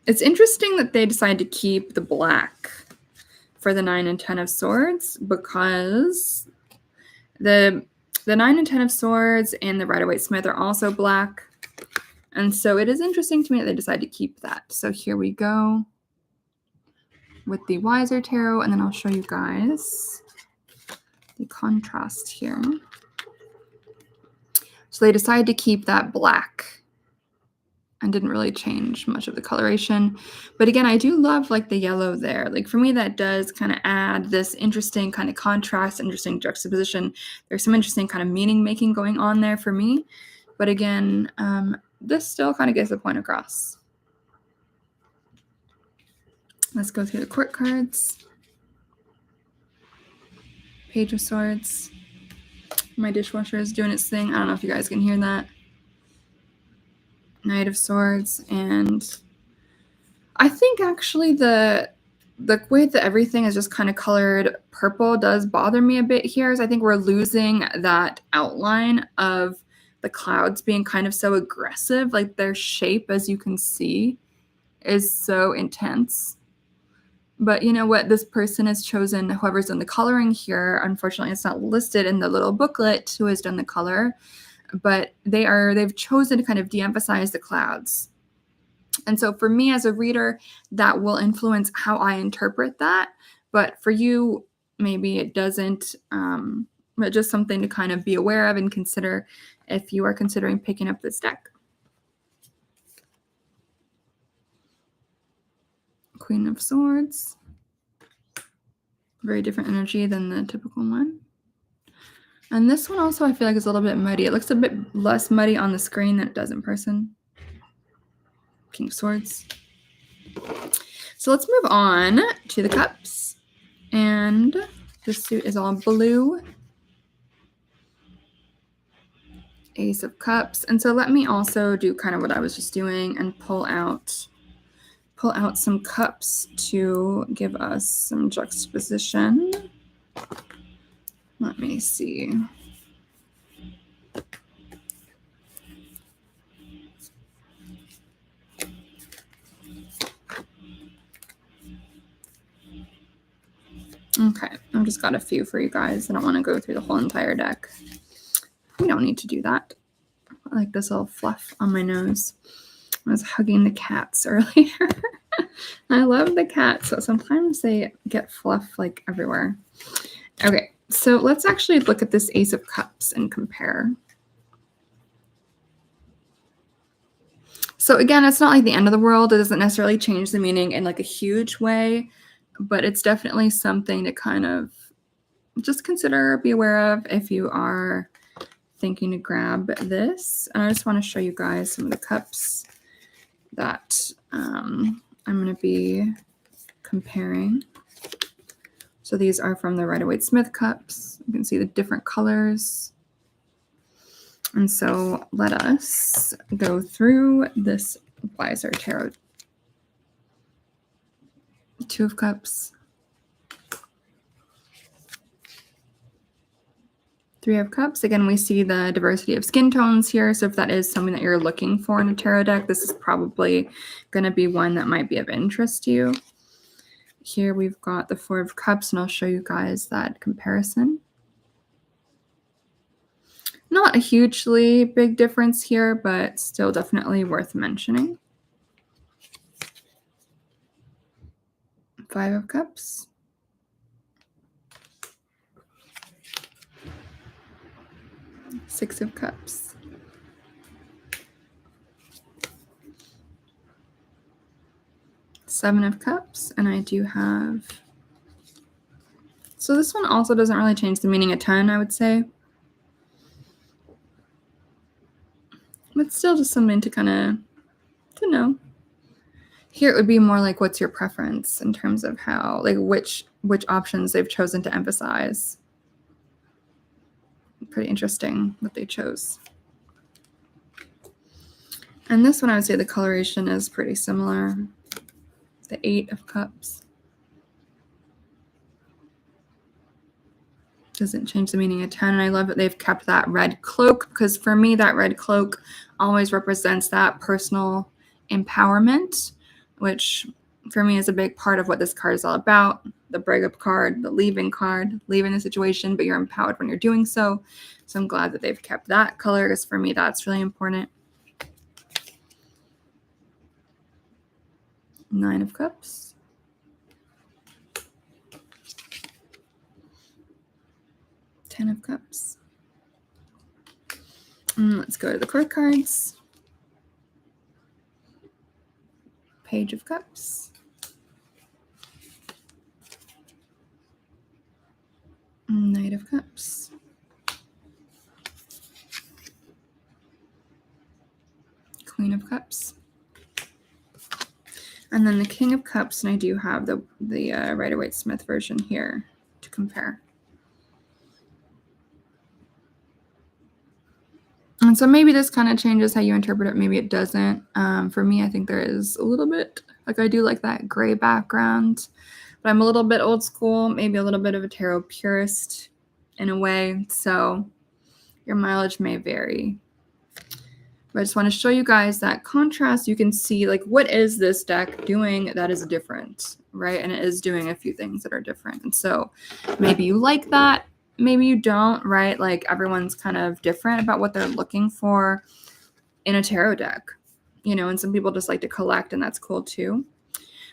It's interesting that they decided to keep the black for the 9 and 10 of Swords, because the 9 and 10 of Swords and the Rider-Waite-Smith are also black. And so it is interesting to me that they decided to keep that. So here we go with the Weiser Tarot, and then I'll show you guys the contrast here. So they decided to keep that black and didn't really change much of the coloration. But again, I do love like the yellow there. Like for me, that does kind of add this interesting kind of contrast, interesting juxtaposition. There's some interesting kind of meaning making going on there for me. But again, this still kind of gets the point across. Let's go through the court cards. Page of Swords. My dishwasher is doing its thing. I don't know if you guys can hear that. Knight of Swords. And I think actually the way that everything is just kind of colored purple does bother me a bit here. Is I think we're losing that outline of the clouds being kind of so aggressive. Like their shape, as you can see, is so intense. But you know what? This person has chosen, whoever's done the coloring here, unfortunately it's not listed in the little booklet who has done the color, but they've chosen to kind of de-emphasize the clouds. And so for me as a reader, that will influence how I interpret that. But for you, maybe it doesn't, but just something to kind of be aware of and consider if you are considering picking up this deck. Queen of Swords. Very different energy than the typical one. And this one also I feel like is a little bit muddy. It looks a bit less muddy on the screen than it does in person. King of Swords. So let's move on to the cups. And this suit is all blue. Ace of Cups. And so let me also do kind of what I was just doing and pull out some cups to give us some juxtaposition. Let me see. Okay, I've just got a few for you guys. I don't want to go through the whole entire deck. We don't need to do that. I like this little fluff on my nose. I was hugging the cats earlier. I love the cats, so sometimes they get fluff like everywhere. Okay, so let's actually look at this Ace of Cups and compare. So again, it's not like the end of the world. It doesn't necessarily change the meaning in like a huge way, but it's definitely something to kind of just consider, be aware of if you are thinking to grab this. And I just want to show you guys some of the cups that I'm going to be comparing. So these are from the Rider-Waite-Smith cups. You can see the different colors. And so let us go through this Weiser Tarot. 2 of Cups. Three of Cups. Again, we see the diversity of skin tones here. So if that is something that you're looking for in a tarot deck, this is probably going to be one that might be of interest to you. Here we've got the Four of Cups, and I'll show you guys that comparison. Not a hugely big difference here, but still definitely worth mentioning. Five of Cups. Six of Cups. Seven of Cups, and I do have... So this one also doesn't really change the meaning a ton, I would say. But still just something to kind of to know. Here it would be more like, what's your preference in terms of how, like which options they've chosen to emphasize. Pretty interesting what they chose. And this one, I would say the coloration is pretty similar. The Eight of Cups. Doesn't change the meaning a ton. And I love that they've kept that red cloak, because for me, that red cloak always represents that personal empowerment, which for me is a big part of what this card is all about. The breakup card, the leaving card, leaving the situation, but you're empowered when you're doing so. So I'm glad that they've kept that color, because for me, that's really important. Nine of Cups. Ten of Cups. Let's go to the court cards. Page of Cups. Knight of Cups. Queen of Cups. And then the King of Cups, and I do have the Rider-Waite-Smith version here to compare. And so maybe this kind of changes how you interpret it. Maybe it doesn't. For me, I think there is a little bit, like I do like that gray background, but I'm a little bit old school, maybe a little bit of a tarot purist in a way. So your mileage may vary. But I just want to show you guys that contrast. You can see like, what is this deck doing that is different, right? And it is doing a few things that are different. And so maybe you like that. Maybe you don't, right? Like everyone's kind of different about what they're looking for in a tarot deck, you know, and some people just like to collect, and that's cool too.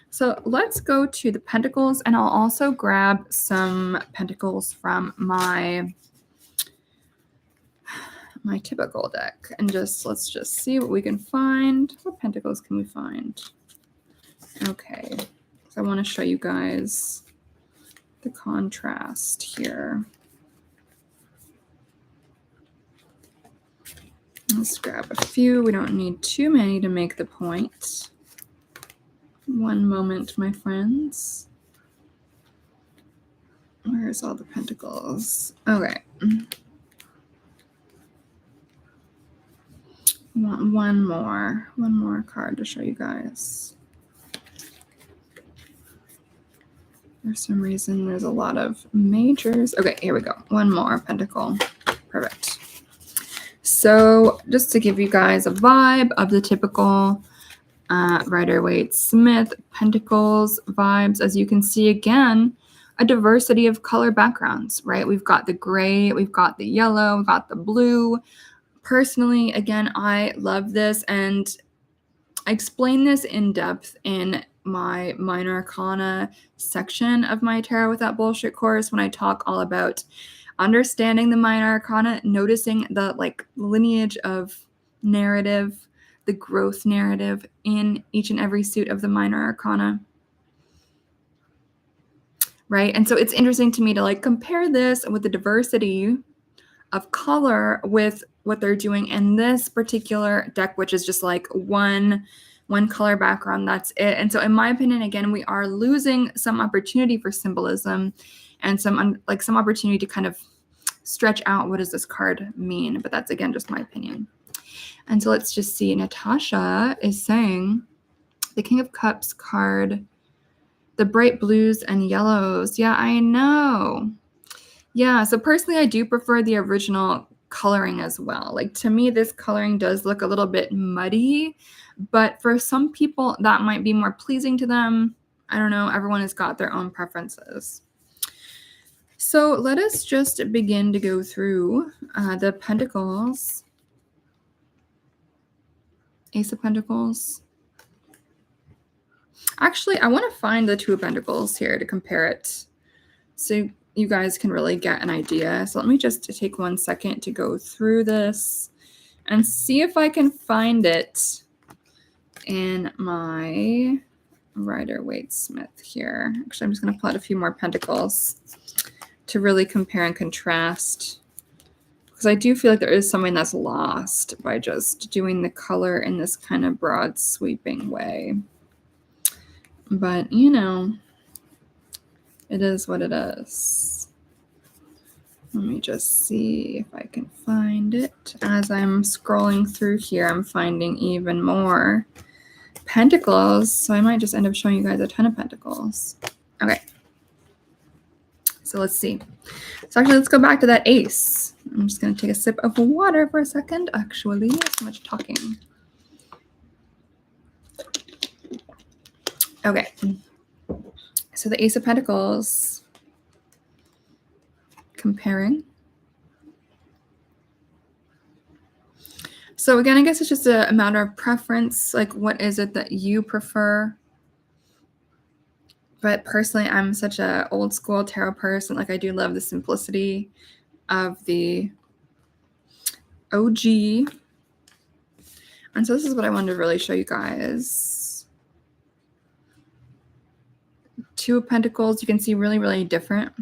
So let's go to the Pentacles, and I'll also grab some Pentacles from my typical deck, and let's just see what we can find. What Pentacles can we find? Okay, so I want to show you guys the contrast here. Let's grab a few. We don't need too many to make the point. One moment, my friends. Where's all the Pentacles? Okay. I want one more card to show you guys. For some reason, there's a lot of majors. Okay, here we go. One more Pentacle. Perfect. So just to give you guys a vibe of the typical Rider-Waite-Smith Pentacles vibes, as you can see, again, a diversity of color backgrounds, right? We've got the gray, we've got the yellow, we've got the blue. Personally, again, I love this, and I explain this in depth in my Minor Arcana section of my Tarot Without Bullshit course, when I talk all about understanding the Minor Arcana, noticing the like lineage of narrative, the growth narrative in each and every suit of the Minor Arcana. Right? And so it's interesting to me to like compare this with the diversity of color with what they're doing in this particular deck, which is just like one color background, that's it. And so in my opinion, again, we are losing some opportunity for symbolism and some opportunity to kind of stretch out, what does this card mean? But that's, again, just my opinion. And so let's just see. Natasha is saying the King of Cups card, the bright blues and yellows. Yeah, I know. Yeah, so personally, I do prefer the original coloring as well. Like, to me, this coloring does look a little bit muddy, but for some people, that might be more pleasing to them. I don't know. Everyone has got their own preferences. So let us just begin to go through the pentacles. Ace of Pentacles. Actually, I want to find the Two of Pentacles here to compare it so you guys can really get an idea. So let me just take 1 second to go through this and see if I can find it in my Rider-Waite-Smith here. Actually, I'm just going to pull out a few more pentacles to really compare and contrast, because I do feel like there is something that's lost by just doing the color in this kind of broad sweeping way. But, you know, it is what it is. Let me just see if I can find it. As I'm scrolling through here, I'm finding even more pentacles, so I might just end up showing you guys a ton of pentacles. Okay. So let's see. So actually, let's go back to that ace. I'm just going to take a sip of water for a second. Actually, so much talking. Okay. So the Ace of Pentacles, comparing. So again, I guess it's just a matter of preference. Like, what is it that you prefer? But personally, I'm such a old school tarot person. Like, I do love the simplicity of the OG. And so this is what I wanted to really show you guys. Two of Pentacles, you can see really, really different.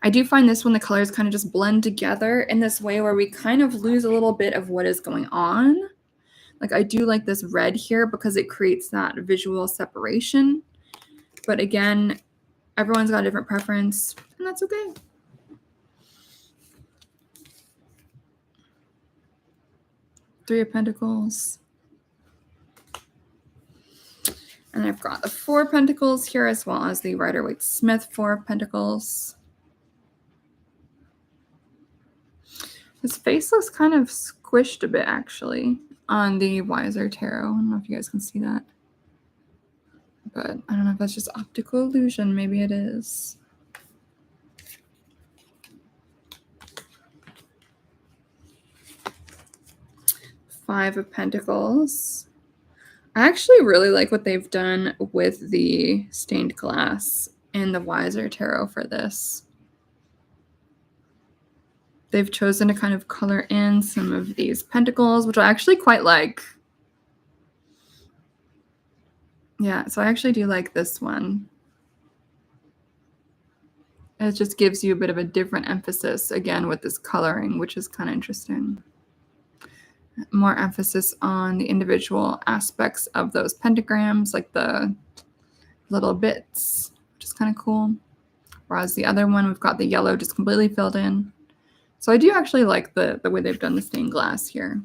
I do find this one, the colors kind of just blend together in this way where we kind of lose a little bit of what is going on. Like, I do like this red here because it creates that visual separation. But again, everyone's got a different preference, and that's okay. Three of Pentacles. And I've got the Four of Pentacles here, as well as the Rider-Waite-Smith Four of Pentacles. His face looks kind of squished a bit, actually, on the Weiser Tarot. I don't know if you guys can see that. But I don't know if that's just optical illusion. Maybe it is. Five of Pentacles. I actually really like what they've done with the stained glass in the Weiser Tarot for this. They've chosen to kind of color in some of these pentacles, which I actually quite like. Yeah, so I actually do like this one. It just gives you a bit of a different emphasis, again, with this coloring, which is kind of interesting. More emphasis on the individual aspects of those pentagrams, like the little bits, which is kind of cool. Whereas the other one, we've got the yellow just completely filled in. So I do actually like the way they've done the stained glass here.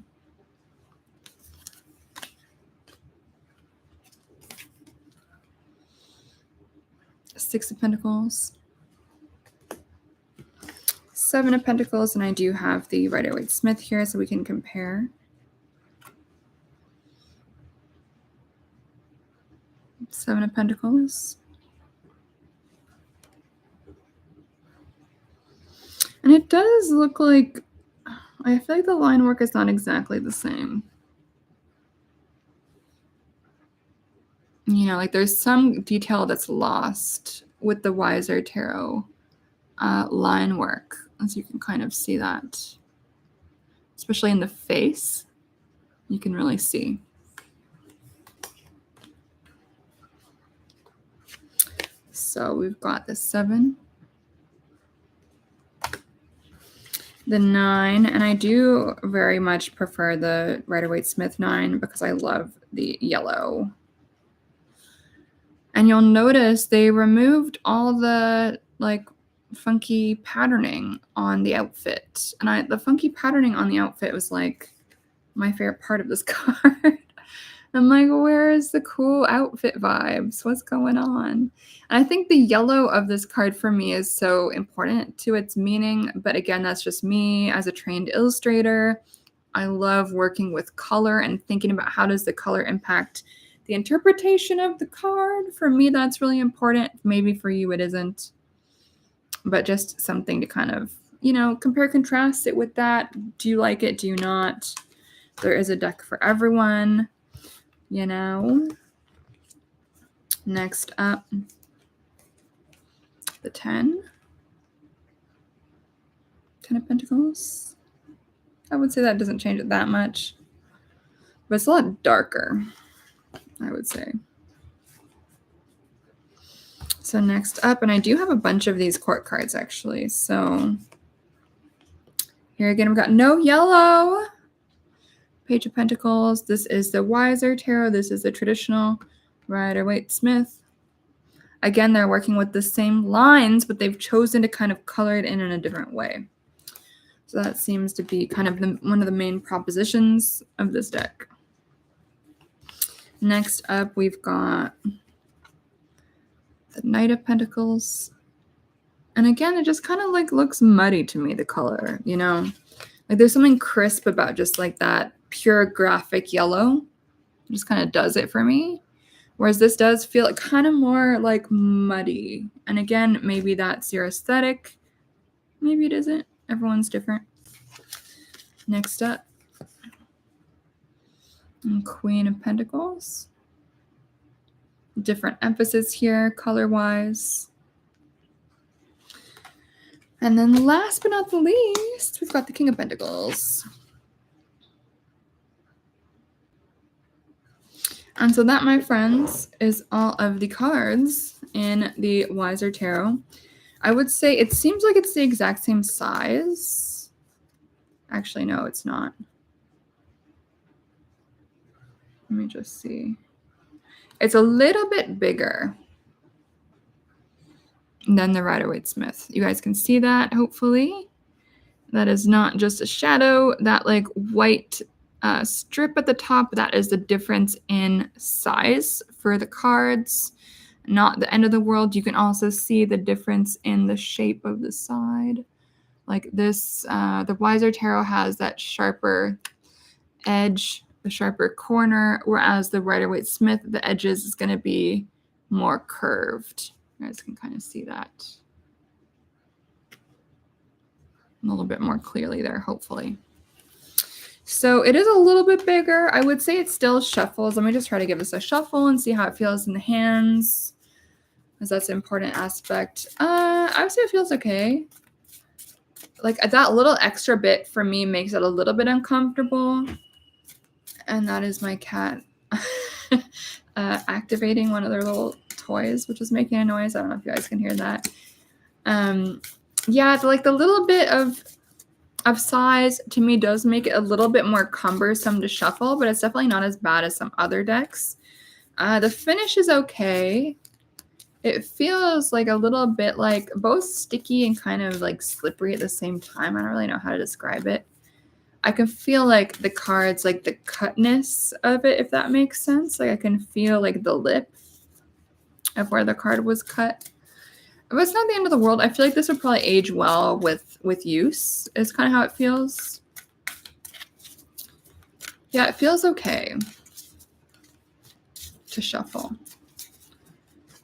Six of Pentacles. Seven of Pentacles, and I do have the Rider-Waite-Smith here so we can compare. Seven of Pentacles. And it does look like, I feel like the line work is not exactly the same. You know, like there's some detail that's lost with the Weiser Tarot line work, as you can kind of see that. Especially in the face, you can really see. So we've got the 7, the 9, and I do very much prefer the Rider-Waite-Smith 9 because I love the yellow. And you'll notice they removed all the like funky patterning on the outfit. And the funky patterning on the outfit was like my favorite part of this card. I'm like, where is the cool outfit vibes? What's going on? And I think the yellow of this card for me is so important to its meaning. But again, that's just me as a trained illustrator. I love working with color and thinking about how does the color impact the interpretation of the card. For me, that's really important. Maybe for you, it isn't. But just something to kind of, compare contrast it with that. Do you like it? Do you not? There is a deck for everyone. Next up, the 10 of Pentacles. I would say that doesn't change it that much, but it's a lot darker, I would say. So next up, and I do have a bunch of these court cards actually. So here again, we've got no yellow. Page of Pentacles. This is the Weiser Tarot. This is the traditional Rider-Waite-Smith. Again, they're working with the same lines, but they've chosen to kind of color it in a different way. So that seems to be kind of one of the main propositions of this deck. Next up, we've got the Knight of Pentacles. And again, it just kind of like looks muddy to me, the color, Like there's something crisp about just like that pure graphic yellow. It just kind of does it for me. Whereas this does feel kind of more like muddy. And again, maybe that's your aesthetic. Maybe it isn't. Everyone's different. Next up, Queen of Pentacles. Different emphasis here, color-wise. And then last but not the least, we've got the King of Pentacles. And so that, my friends, is all of the cards in the Weiser Tarot. I would say it seems like it's the exact same size. Actually, no, it's not. Let me just see. It's a little bit bigger than the Rider-Waite-Smith. You guys can see that, hopefully. That is not just a shadow. That like white strip at the top, that is the difference in size for the cards. Not the end of the world. You can also see the difference in the shape of the side. Like this, the Weiser Tarot has that sharper edge, the sharper corner, whereas the Rider-Waite-Smith, the edges is going to be more curved. You guys can kind of see that a little bit more clearly there, hopefully. So it is a little bit bigger. I would say it still shuffles. Let me just try to give this a shuffle and see how it feels in the hands, because that's an important aspect. I would say it feels okay. Like that little extra bit for me makes it a little bit uncomfortable. And that is my cat activating one of their little toys, which is making a noise. I don't know if you guys can hear that. Yeah, like the little bit of size to me does make it a little bit more cumbersome to shuffle, but it's definitely not as bad as some other decks. The finish is okay. It feels like a little bit like both sticky and kind of like slippery at the same time. I don't really know how to describe it. I can feel like the cards, like the cutness of it, if that makes sense. Like I can feel like the lip of where the card was cut. But it's not the end of the world. I feel like this would probably age well with use, is kind of how it feels. Yeah, it feels okay to shuffle.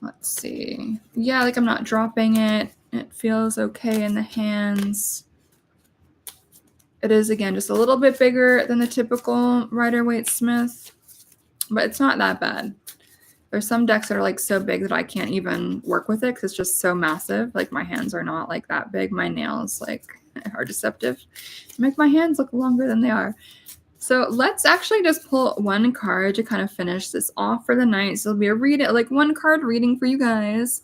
Let's see. Yeah, like I'm not dropping it. It feels okay in the hands. It is, again, just a little bit bigger than the typical Rider-Waite-Smith, but it's not that bad. There's some decks that are like so big that I can't even work with it because it's just so massive. Like my hands are not like that big. My nails like are deceptive. Make my hands look longer than they are. So let's actually just pull one card to kind of finish this off for the night. So it'll be like one card reading for you guys.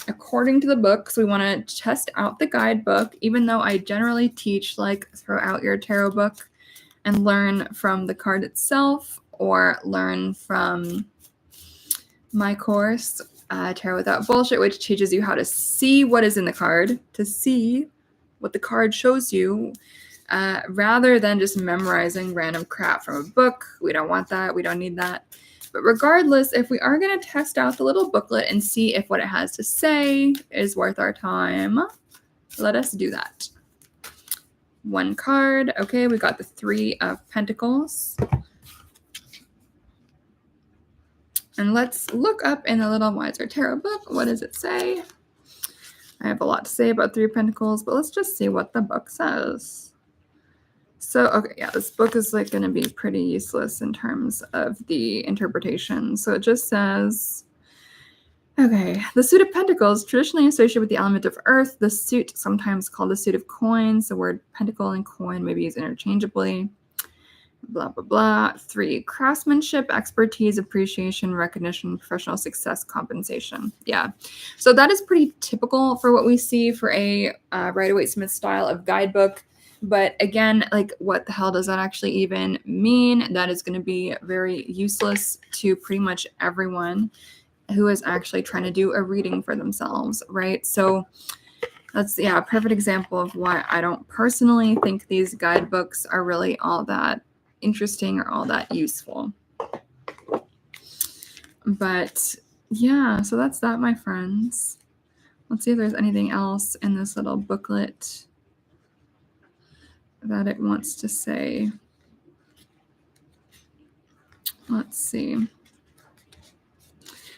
According to the book, so we want to test out the guidebook, even though I generally teach like throw out your tarot book and learn from the card itself or learn from my course, Tarot Without Bullshit, which teaches you how to see what is in the card, to see what the card shows you. rather than just memorizing random crap from a book. We don't want that. We don't need that. But regardless, if we are going to test out the little booklet and see if what it has to say is worth our time, let us do that. One card. Okay, we got the Three of Pentacles. And let's look up in the little Weiser Tarot book. What does it say? I have a lot to say about Three of Pentacles, but let's just see what the book says. So, okay, yeah, this book is like going to be pretty useless in terms of the interpretation. So it just says, okay, the suit of pentacles, traditionally associated with the element of earth. The suit, sometimes called the suit of coins. The word pentacle and coin may be used interchangeably. Blah, blah, blah. 3, craftsmanship, expertise, appreciation, recognition, professional success, compensation. Yeah. So that is pretty typical for what we see for a Rider-Waite-Smith style of guidebook. But again, like, what the hell does that actually even mean? That is going to be very useless to pretty much everyone who is actually trying to do a reading for themselves, right? So that's, yeah, a perfect example of why I don't personally think these guidebooks are really all that interesting or all that useful. But yeah, so that's that, my friends. Let's see if there's anything else in this little booklet that it wants to say. Let's see.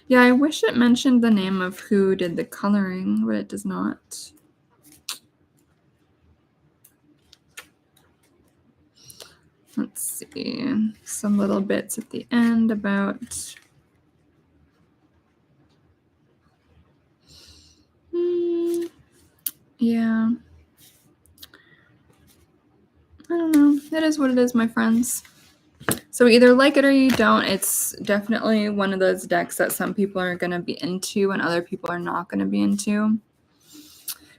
Yeah, I wish it mentioned the name of who did the coloring, but it does not. Let's see. Some little bits at the end about... yeah. I don't know. It is what it is, my friends. So either like it or you don't. It's definitely one of those decks that some people are going to be into and other people are not going to be into.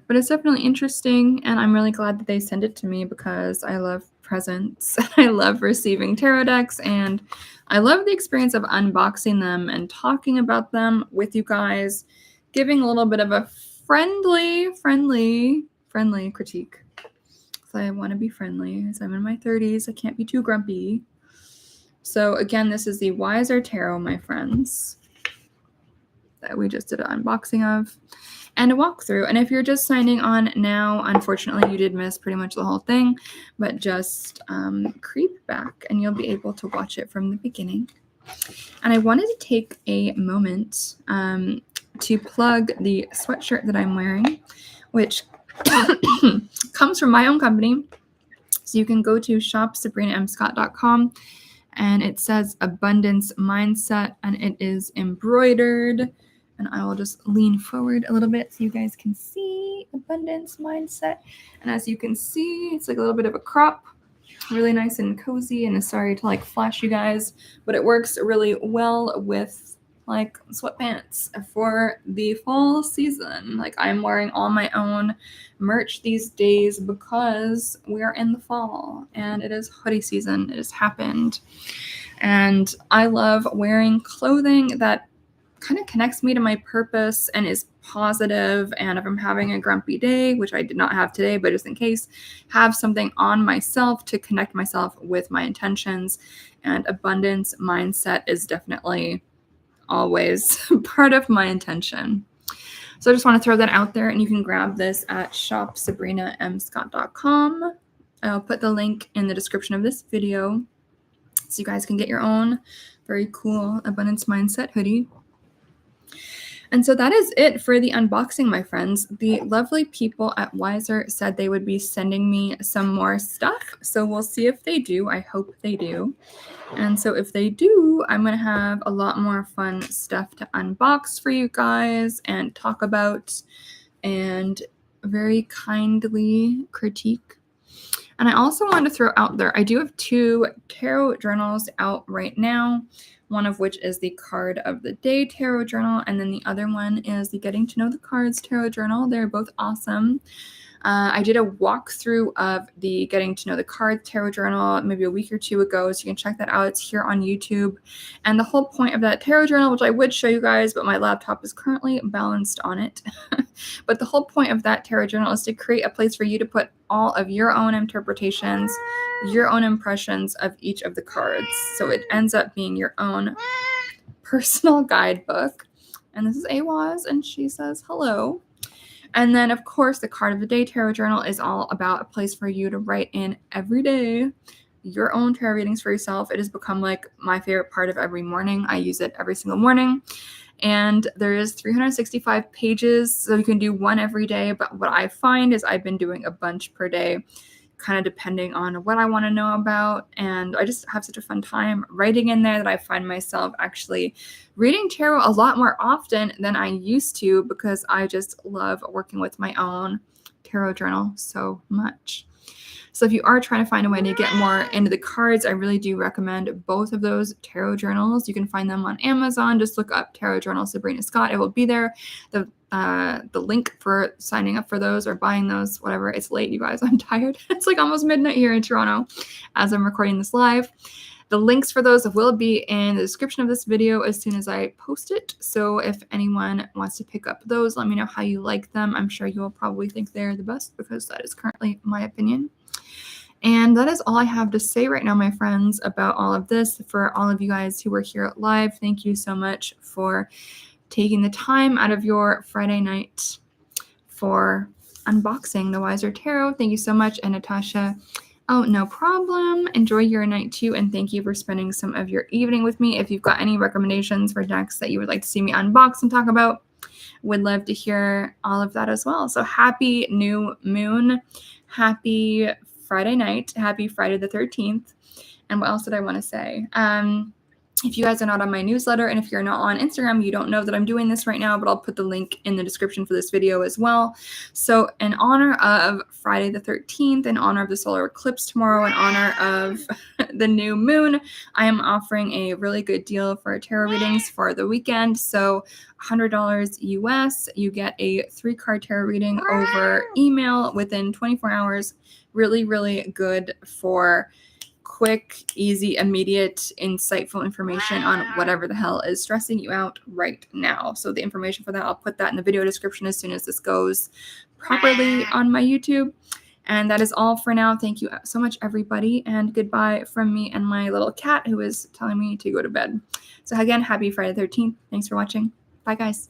But it's definitely interesting, and I'm really glad that they sent it to me because I love presents. I love receiving tarot decks, and I love the experience of unboxing them and talking about them with you guys, giving a little bit of a friendly critique. So I want to be friendly as I'm in my 30s. I can't be too grumpy. So again, this is the Weiser Tarot, my friends, that we just did an unboxing of and a walkthrough. And if you're just signing on now, unfortunately, you did miss pretty much the whole thing, but just creep back and you'll be able to watch it from the beginning. And I wanted to take a moment to plug the sweatshirt that I'm wearing, which comes from my own company. So you can go to shopsabrinamscott.com and it says Abundance Mindset and it is embroidered. And I will just lean forward a little bit so you guys can see Abundance Mindset. And as you can see, it's like a little bit of a crop, really nice and cozy. And sorry to like flash you guys, but it works really well with like sweatpants for the fall season. Like, I'm wearing all my own merch these days because we are in the fall and it is hoodie season. It has happened. And I love wearing clothing that kind of connects me to my purpose and is positive. And if I'm having a grumpy day, which I did not have today, but just in case, have something on myself to connect myself with my intentions. And Abundance Mindset is definitely always part of my intention. So I just want to throw that out there, and you can grab this at shopsabrinamscott.com. I'll put the link in the description of this video so you guys can get your own very cool Abundance Mindset hoodie. And so that is it for the unboxing, my friends. The lovely people at Weiser said they would be sending me some more stuff. So we'll see if they do. I hope they do. And so if they do, I'm going to have a lot more fun stuff to unbox for you guys and talk about and very kindly critique. And I also wanted to throw out there, I do have 2 tarot journals out right now, one of which is the Card of the Day tarot journal, and then the other one is the Getting to Know the Cards tarot journal. They're both awesome. I did a walkthrough of the Getting to Know the Cards Tarot Journal maybe a week or two ago, so you can check that out. It's here on YouTube. And the whole point of that tarot journal, which I would show you guys, but my laptop is currently balanced on it. But the whole point of that tarot journal is to create a place for you to put all of your own interpretations, your own impressions of each of the cards. So it ends up being your own personal guidebook. And this is Awaz, and she says hello. And then, of course, the Card of the Day Tarot Journal is all about a place for you to write in every day your own tarot readings for yourself. It has become like my favorite part of every morning. I use it every single morning. And there is 365 pages, so you can do one every day. But what I find is I've been doing a bunch per day, kind of depending on what I want to know about. And I just have such a fun time writing in there that I find myself actually reading tarot a lot more often than I used to, because I just love working with my own tarot journal so much. So if you are trying to find a way to get more into the cards, I really do recommend both of those tarot journals. You can find them on Amazon. Just look up Tarot Journal Sabrina Scott. It will be there. The link for signing up for those or buying those, whatever. It's late, you guys. I'm tired. It's like almost midnight here in Toronto as I'm recording this live. The links for those will be in the description of this video as soon as I post it. So if anyone wants to pick up those, let me know how you like them. I'm sure you will probably think they're the best, because that is currently my opinion. And that is all I have to say right now, my friends, about all of this. For all of you guys who were here live, thank you so much for taking the time out of your Friday night for unboxing the Weiser Tarot. Thank you so much. And Natasha, oh, no problem. Enjoy your night too. And thank you for spending some of your evening with me. If you've got any recommendations for decks that you would like to see me unbox and talk about, would love to hear all of that as well. So happy new moon. Happy Friday night. Happy Friday the 13th. And what else did I want to say? If you guys are not on my newsletter, and if you're not on Instagram, you don't know that I'm doing this right now, but I'll put the link in the description for this video as well. So in honor of Friday the 13th, in honor of the solar eclipse tomorrow, in honor of the new moon, I am offering a really good deal for tarot readings for the weekend. So $100 US, you get a 3-card tarot reading over email within 24 hours. Really, really good for quick, easy, immediate, insightful information on whatever the hell is stressing you out right now. So the information for that, I'll put that in the video description as soon as this goes properly on my YouTube. And that is all for now. Thank you so much, everybody. And goodbye from me and my little cat who is telling me to go to bed. So again, happy Friday the 13th. Thanks for watching. Bye, guys.